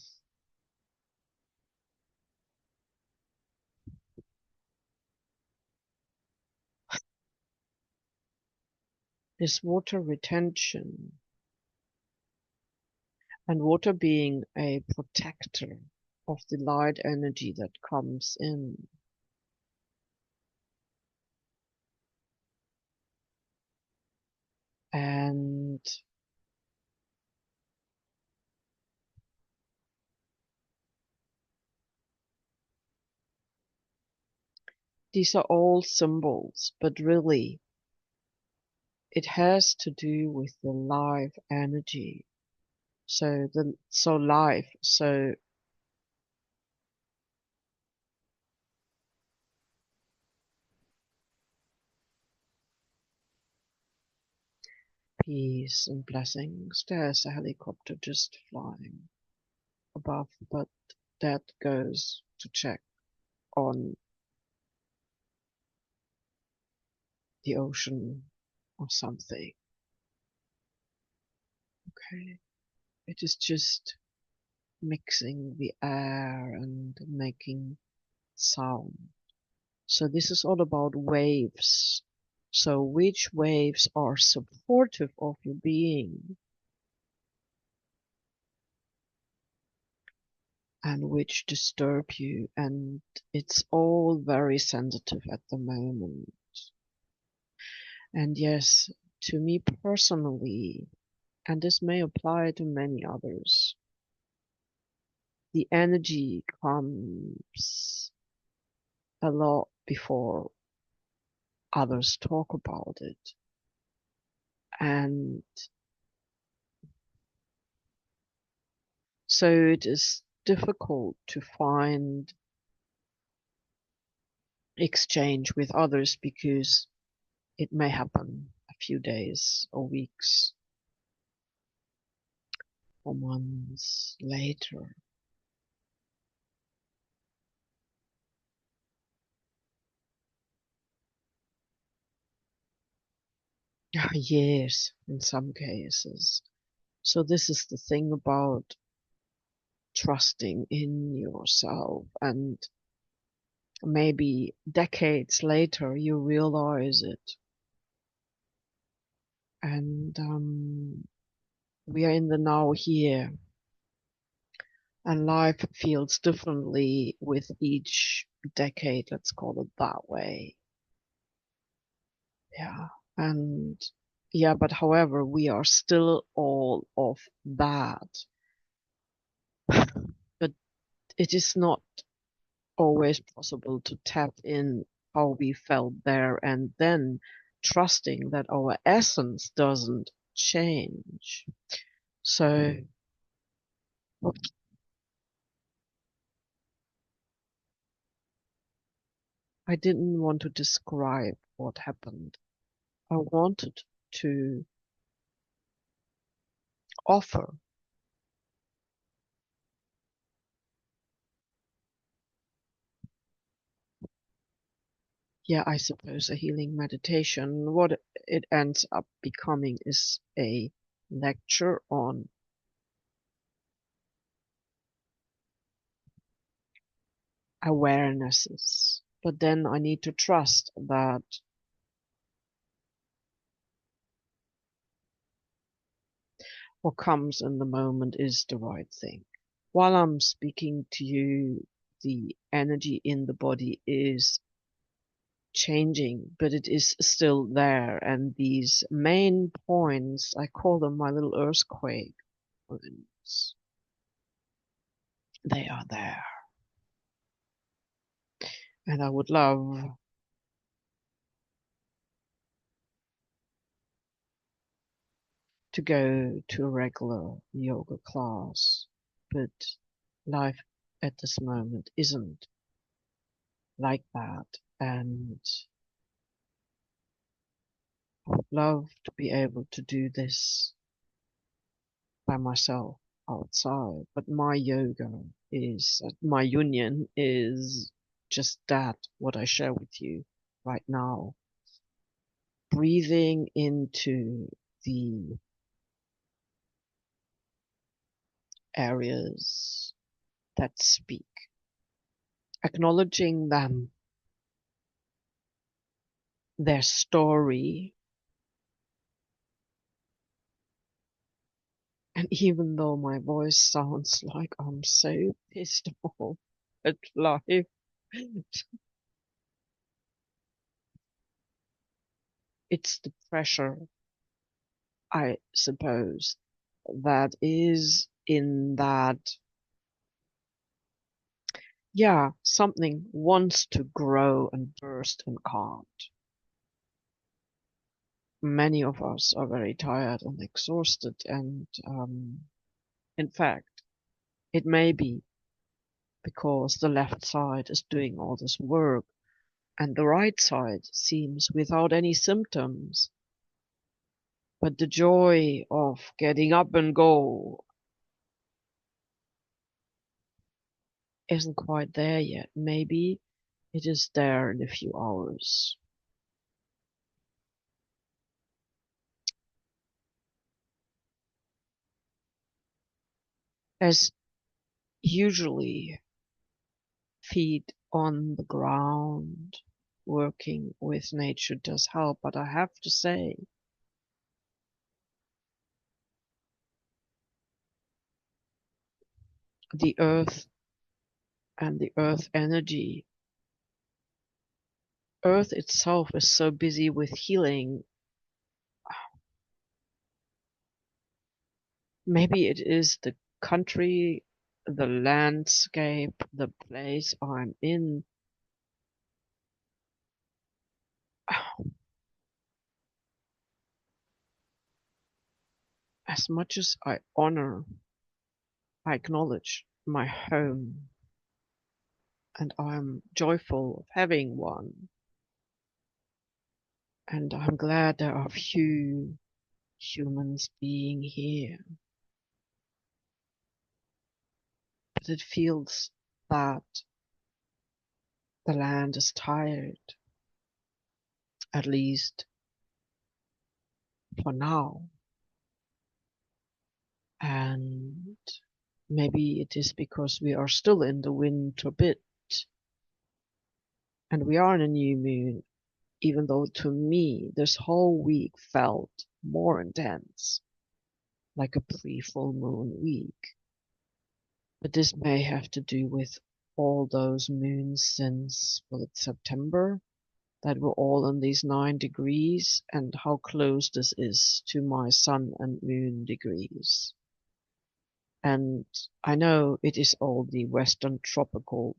[SPEAKER 1] this water retention, and water being a protector of the light energy that comes in. And these are all symbols, but really it has to do with the life energy. So life, so peace and blessings. There's a helicopter just flying above, but that goes to check on the ocean or something. Okay. It is just mixing the air and making sound. So this is all about waves. So which waves are supportive of your being and which disturb you, and it's all very sensitive at the moment. And yes, to me personally, and this may apply to many others, the energy comes a lot before others talk about it. And so it is difficult to find exchange with others because it may happen a few days or weeks or months later. Years in some cases. So this is the thing about trusting in yourself, and maybe decades later you realize it. And we are in the now here, and life feels differently with each decade, let's call it that way. Yeah. And yeah, but however, we are still all of that. But it is not always possible to tap in how we felt there and then, trusting that our essence doesn't change. So I didn't want to describe what happened. I wanted to offer, yeah, I suppose a healing meditation. What it ends up becoming is a lecture on awarenesses. But then I need to trust that what comes in the moment is the right thing. While I'm speaking to you, the energy in the body is changing, but it is still there. And these main points, I call them my little earthquake points. They are there. And I would love to go to a regular yoga class, but life at this moment isn't like that. And I would love to be able to do this by myself. outside. But my yoga is, my union is just that, what I share with you right now. Breathing into the areas that speak, acknowledging them, their story. And even though my voice sounds like I'm so pissed off at life, it's the pressure, I suppose, that is in that, yeah, something wants to grow and burst and can't. Many of us are very tired and exhausted, and in fact, it may be because the left side is doing all this work and the right side seems without any symptoms. But the joy of getting up and go isn't quite there yet. Maybe it is there in a few hours. As usually, feet on the ground, working with nature does help, but I have to say, the earth and the earth energy, earth itself is so busy with healing. Maybe it is the country, the landscape, the place I'm in. As much as I honor, I acknowledge my home, and I'm joyful of having one, and I'm glad there are few humans being here. But it feels that the land is tired, at least for now, and maybe it is because we are still in the winter bit, and we are in a new moon, even though to me this whole week felt more intense, like a pre-full moon week. But this may have to do with all those moons since, well, it's September, that were all in these 9 degrees, and how close this is to my sun and moon degrees. And I know it is all the Western tropical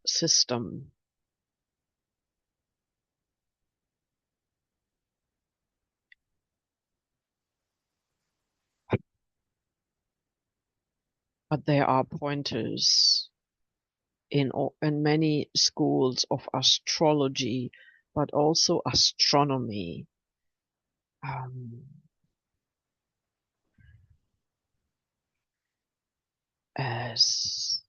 [SPEAKER 1] system, but there are pointers in many schools of astrology, but also astronomy. Um, as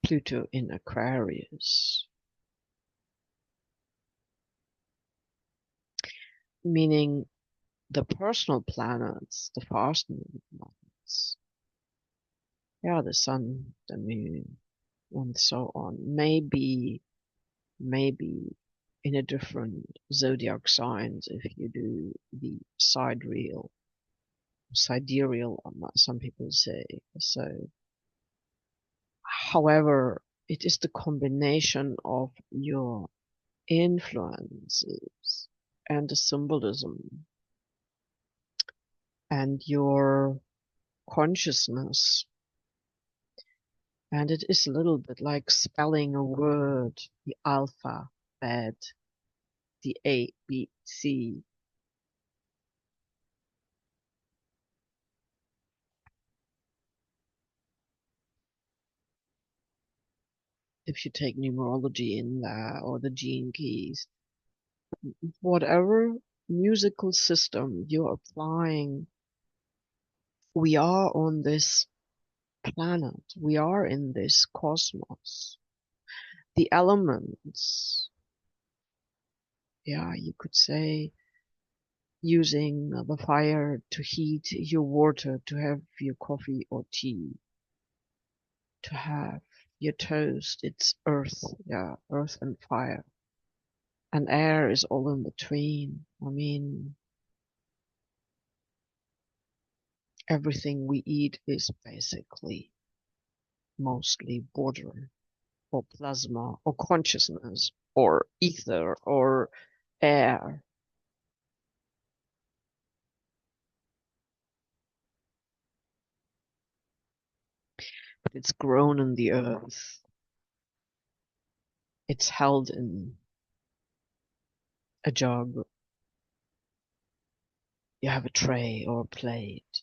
[SPEAKER 1] Pluto in Aquarius, meaning the personal planets, the fast moving planets, yeah, the sun, the moon, and so on, maybe in a different zodiac signs if you do the sidereal, some people say. So, however, it is the combination of your influences and the symbolism and your consciousness. And it is a little bit like spelling a word, the alphabet, the A, B, C. If you take numerology in there or the gene keys, whatever musical system you're applying, we are on this planet, we are in this cosmos. The elements, yeah, you could say using the fire to heat your water, to have your coffee or tea, to have your toast, it's earth, yeah, earth and fire. And air is all in between. I mean, everything we eat is basically mostly water or plasma or consciousness or ether or air. But it's grown in the earth. It's held in a jug. You have a tray or a plate.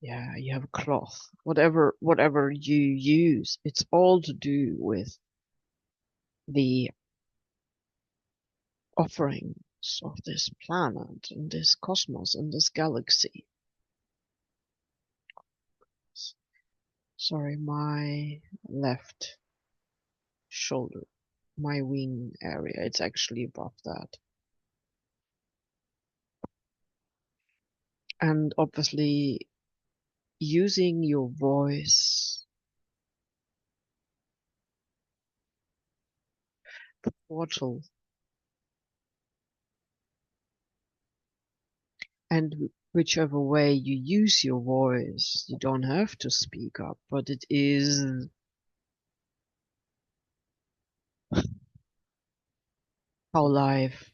[SPEAKER 1] Yeah, you have a cloth. Whatever you use, it's all to do with the offerings of this planet and this cosmos and this galaxy. Sorry, my left shoulder, my wing area, it's actually above that. And obviously, using your voice, the portal, and whichever way you use your voice, you don't have to speak up, but it is how life.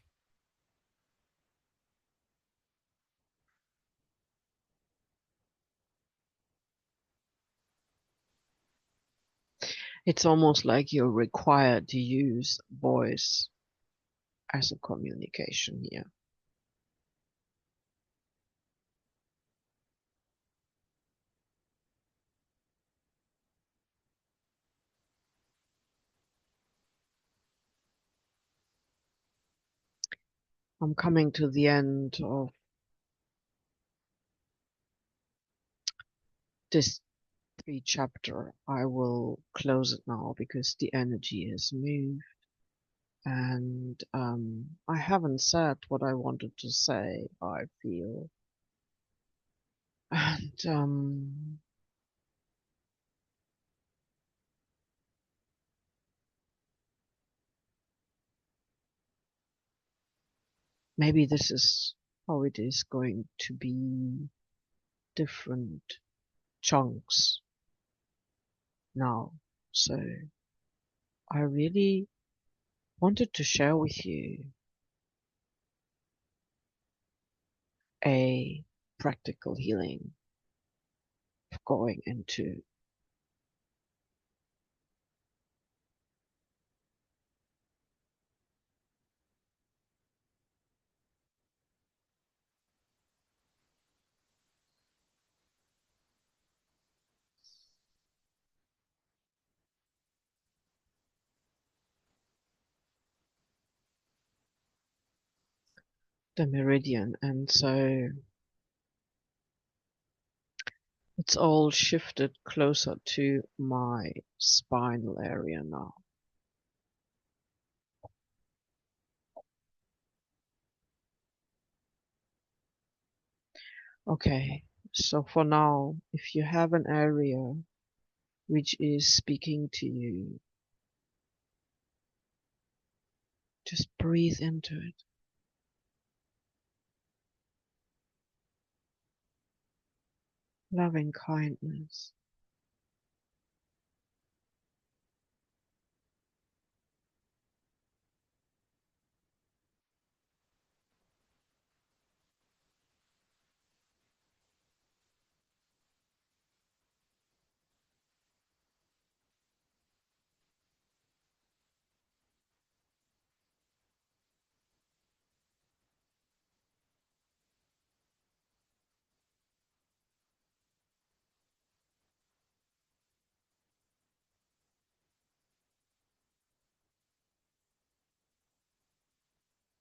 [SPEAKER 1] It's almost like you're required to use voice as a communication here. I'm coming to the end of this 3 chapter. I will close it now because the energy has moved and I haven't said what I wanted to say, I feel. And maybe this is how it is going to be, different chunks now. So I really wanted to share with you a practical healing going into the meridian. And so it's all shifted closer to my spinal area now. Okay, so for now, if you have an area which is speaking to you, just breathe into it. Loving kindness.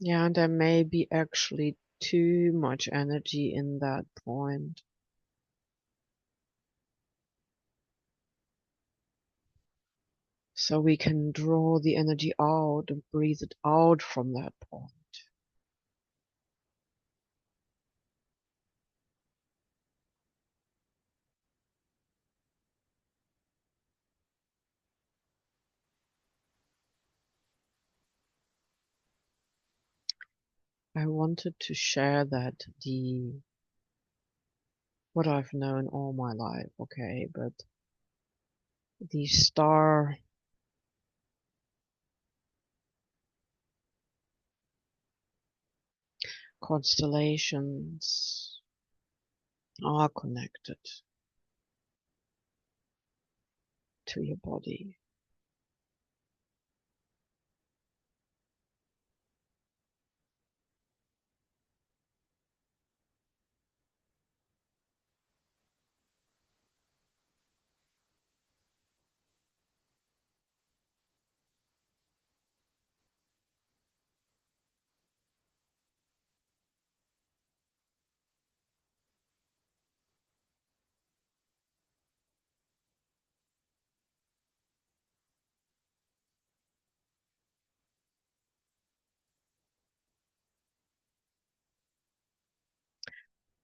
[SPEAKER 1] Yeah, and there may be actually too much energy in that point. So we can draw the energy out and breathe it out from that point. I wanted to share that what I've known all my life, okay, but the star constellations are connected to your body.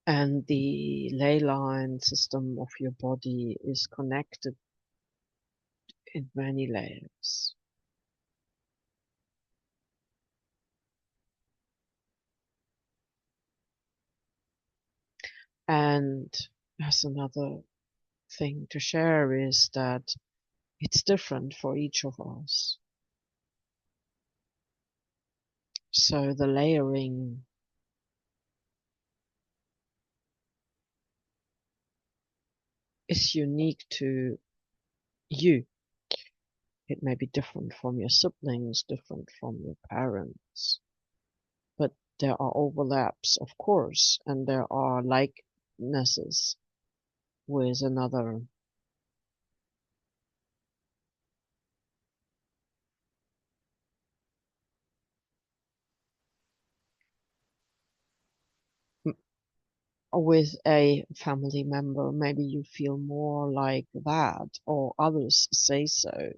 [SPEAKER 1] And the ley line system of your body is connected in many layers. And as another thing to share is that it's different for each of us. So the layering is unique to you. It may be different from your siblings, different from your parents, but there are overlaps, of course, and there are likenesses with another. With a family member, maybe you feel more like that, or others say so.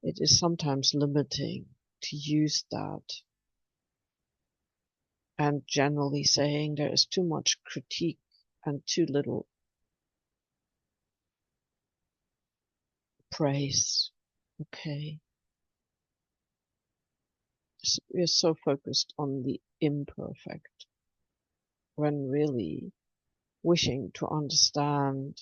[SPEAKER 1] It is sometimes limiting to use that, and generally saying there is too much critique and too little praise. Okay. We're so focused on the imperfect when really wishing to understand.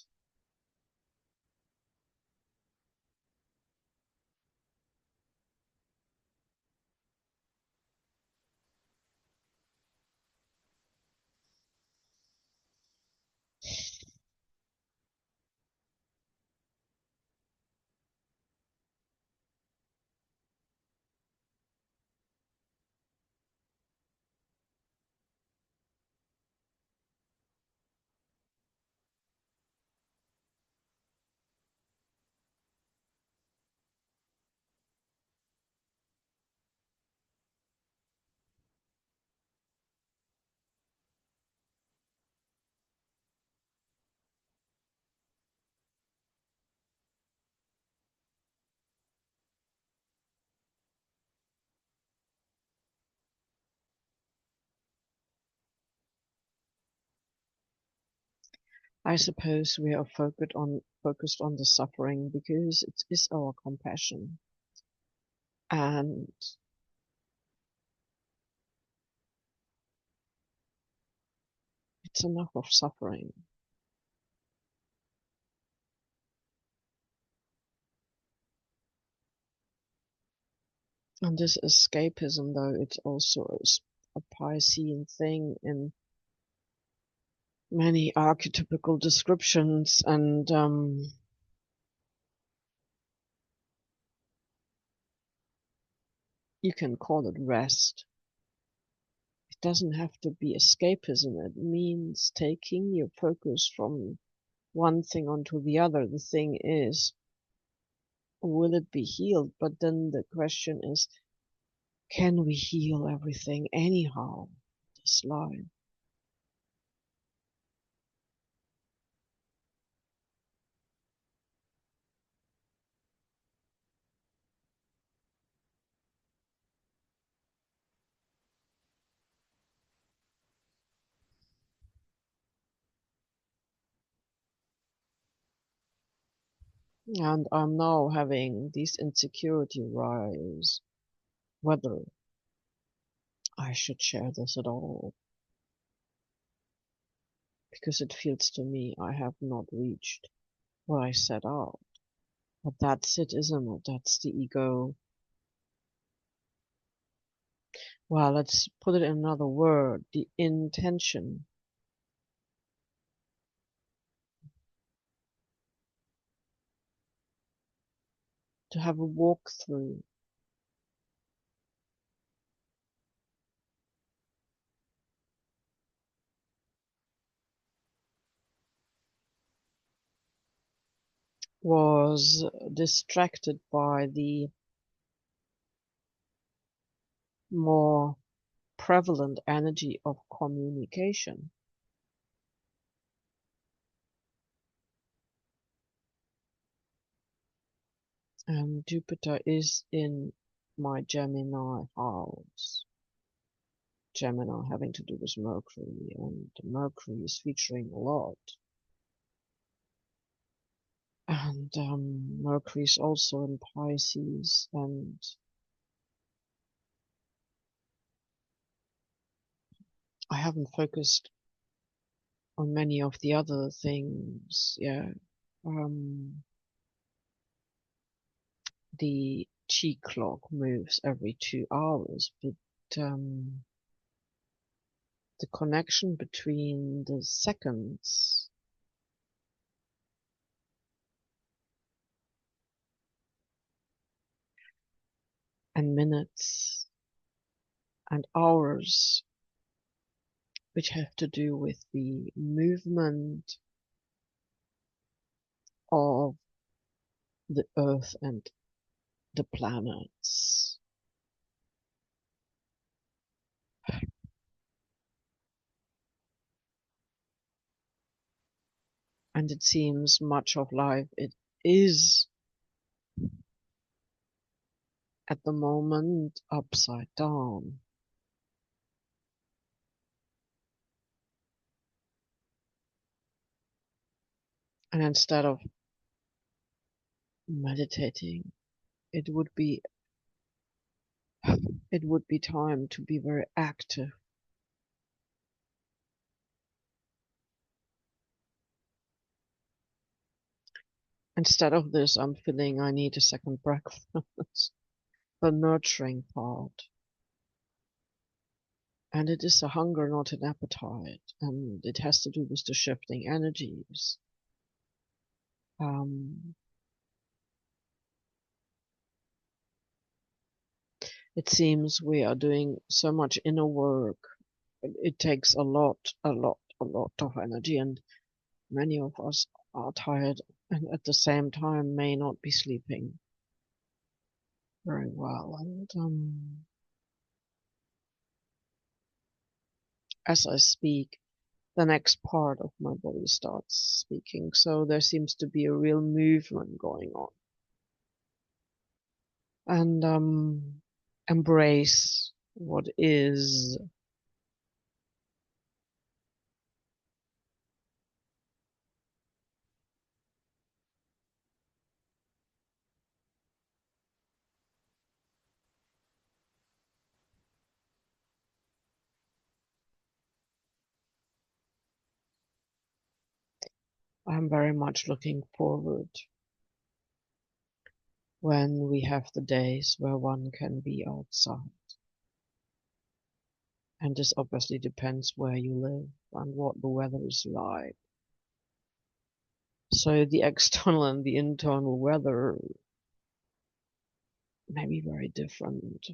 [SPEAKER 1] I suppose we are focused on the suffering because it is our compassion, and it's enough of suffering. And this escapism, though, it's also a Piscean thing in many archetypical descriptions, and you can call it rest. It doesn't have to be escapism. It means taking your focus from one thing onto the other. The thing is, will it be healed? But then the question is, Can we heal everything anyhow? This life. And I'm now having this insecurity rise whether I should share this at all, because it feels to me I have not reached what I set out. But that's it, isn't it? That's the ego. Well, let's put it in another word, the intention. To have a walkthrough. Was distracted by the more prevalent energy of communication. And Jupiter is in my Gemini house. Gemini having to do with Mercury, and Mercury is featuring a lot. And Mercury is also in Pisces, and I haven't focused on many of the other things. Yeah, the chi clock moves every 2 hours, but the connection between the seconds and minutes and hours, which have to do with the movement of the Earth and the planets. And it seems much of life it is at the moment upside down. And instead of meditating, it would be time to be very active. Instead of this, I'm feeling I need a second breakfast, the nurturing part. And it is a hunger, not an appetite, and it has to do with the shifting energies. It seems we are doing so much inner work. It takes a lot of energy, and many of us are tired and at the same time may not be sleeping very well. And as I speak, the next part of my body starts speaking. So there seems to be a real movement going on. And embrace what is. I'm very much looking forward when we have the days where one can be outside. And this obviously depends where you live and what the weather is like. So the external and the internal weather may be very different.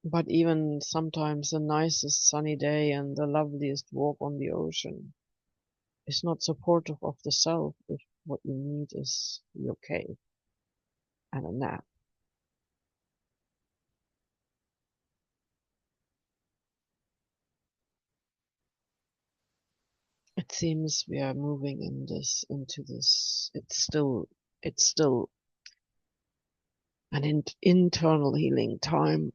[SPEAKER 1] But even sometimes the nicest sunny day and the loveliest walk on the ocean is not supportive of the self if what you need is your cave and a nap. it seems we are moving into this. It's still an internal healing time.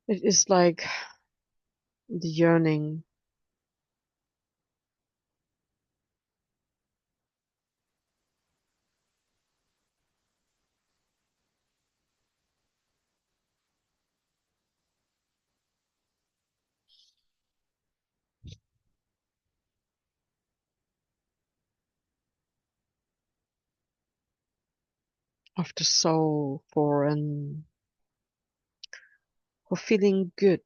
[SPEAKER 1] It is like the yearning of the soul for feeling good,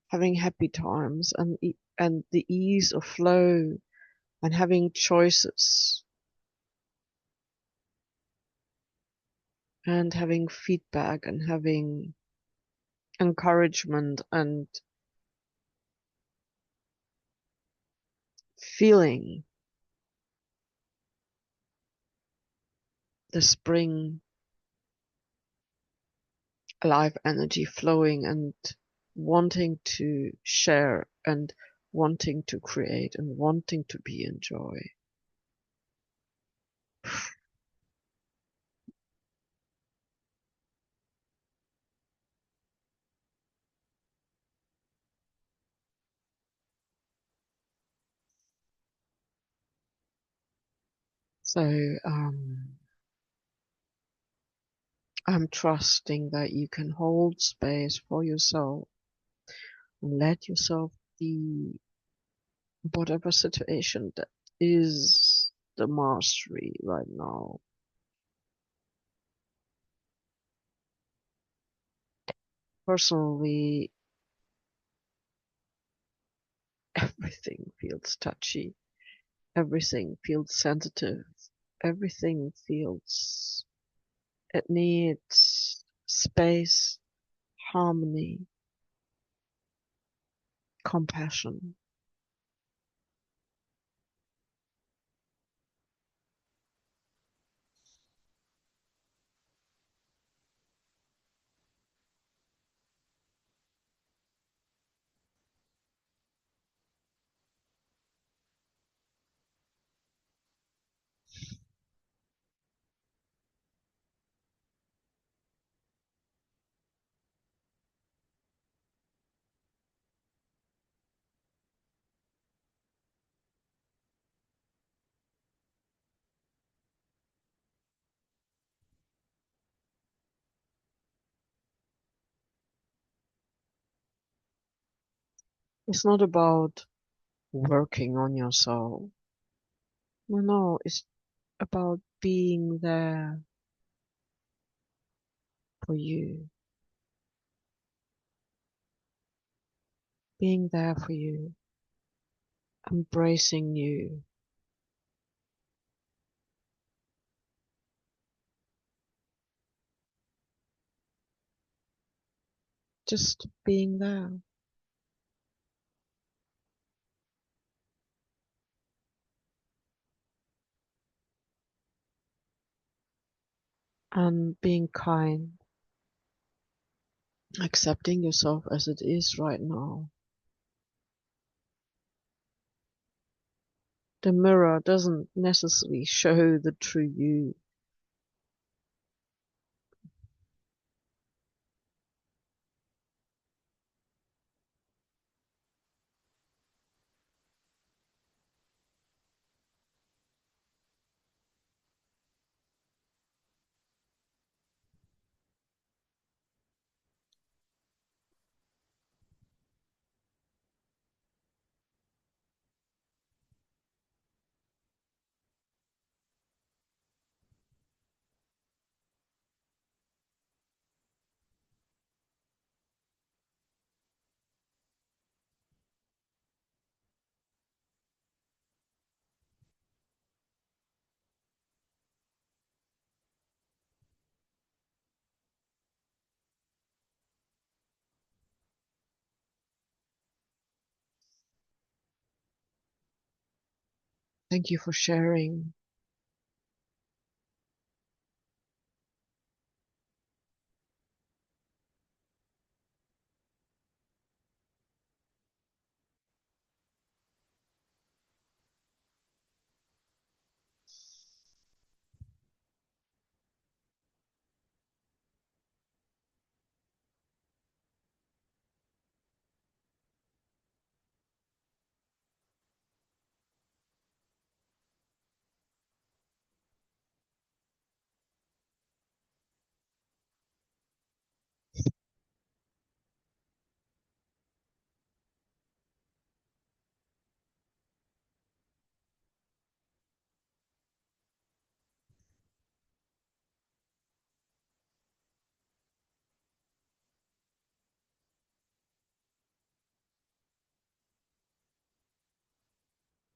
[SPEAKER 1] having happy times, and the ease of flow, and having choices, and having feedback, and having encouragement, and feeling the spring life energy flowing, and wanting to share, and wanting to create, and wanting to be in joy. So I'm trusting that you can hold space for yourself and let yourself be whatever situation that is the mastery right now. Personally, everything feels touchy, everything feels sensitive, everything feels it needs space, harmony, compassion. It's not about working on yourself. No, it's about being there for you, being there for you, embracing you, just being there and being kind, accepting yourself as it is right now. The mirror doesn't necessarily show the true you. Thank you for sharing.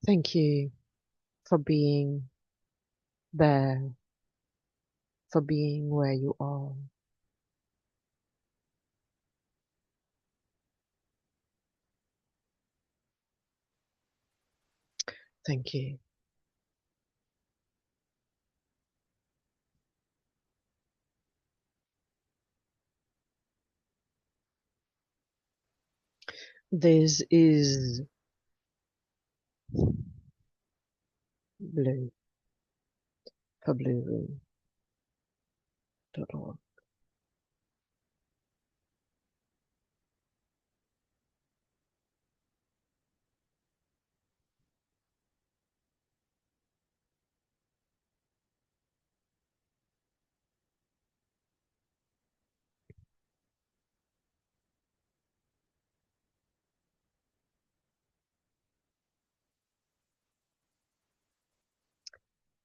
[SPEAKER 1] Thank you for being there, for being where you are. Thank you. This is Blue for blueroom.org.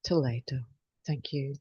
[SPEAKER 1] Till later. Thank you.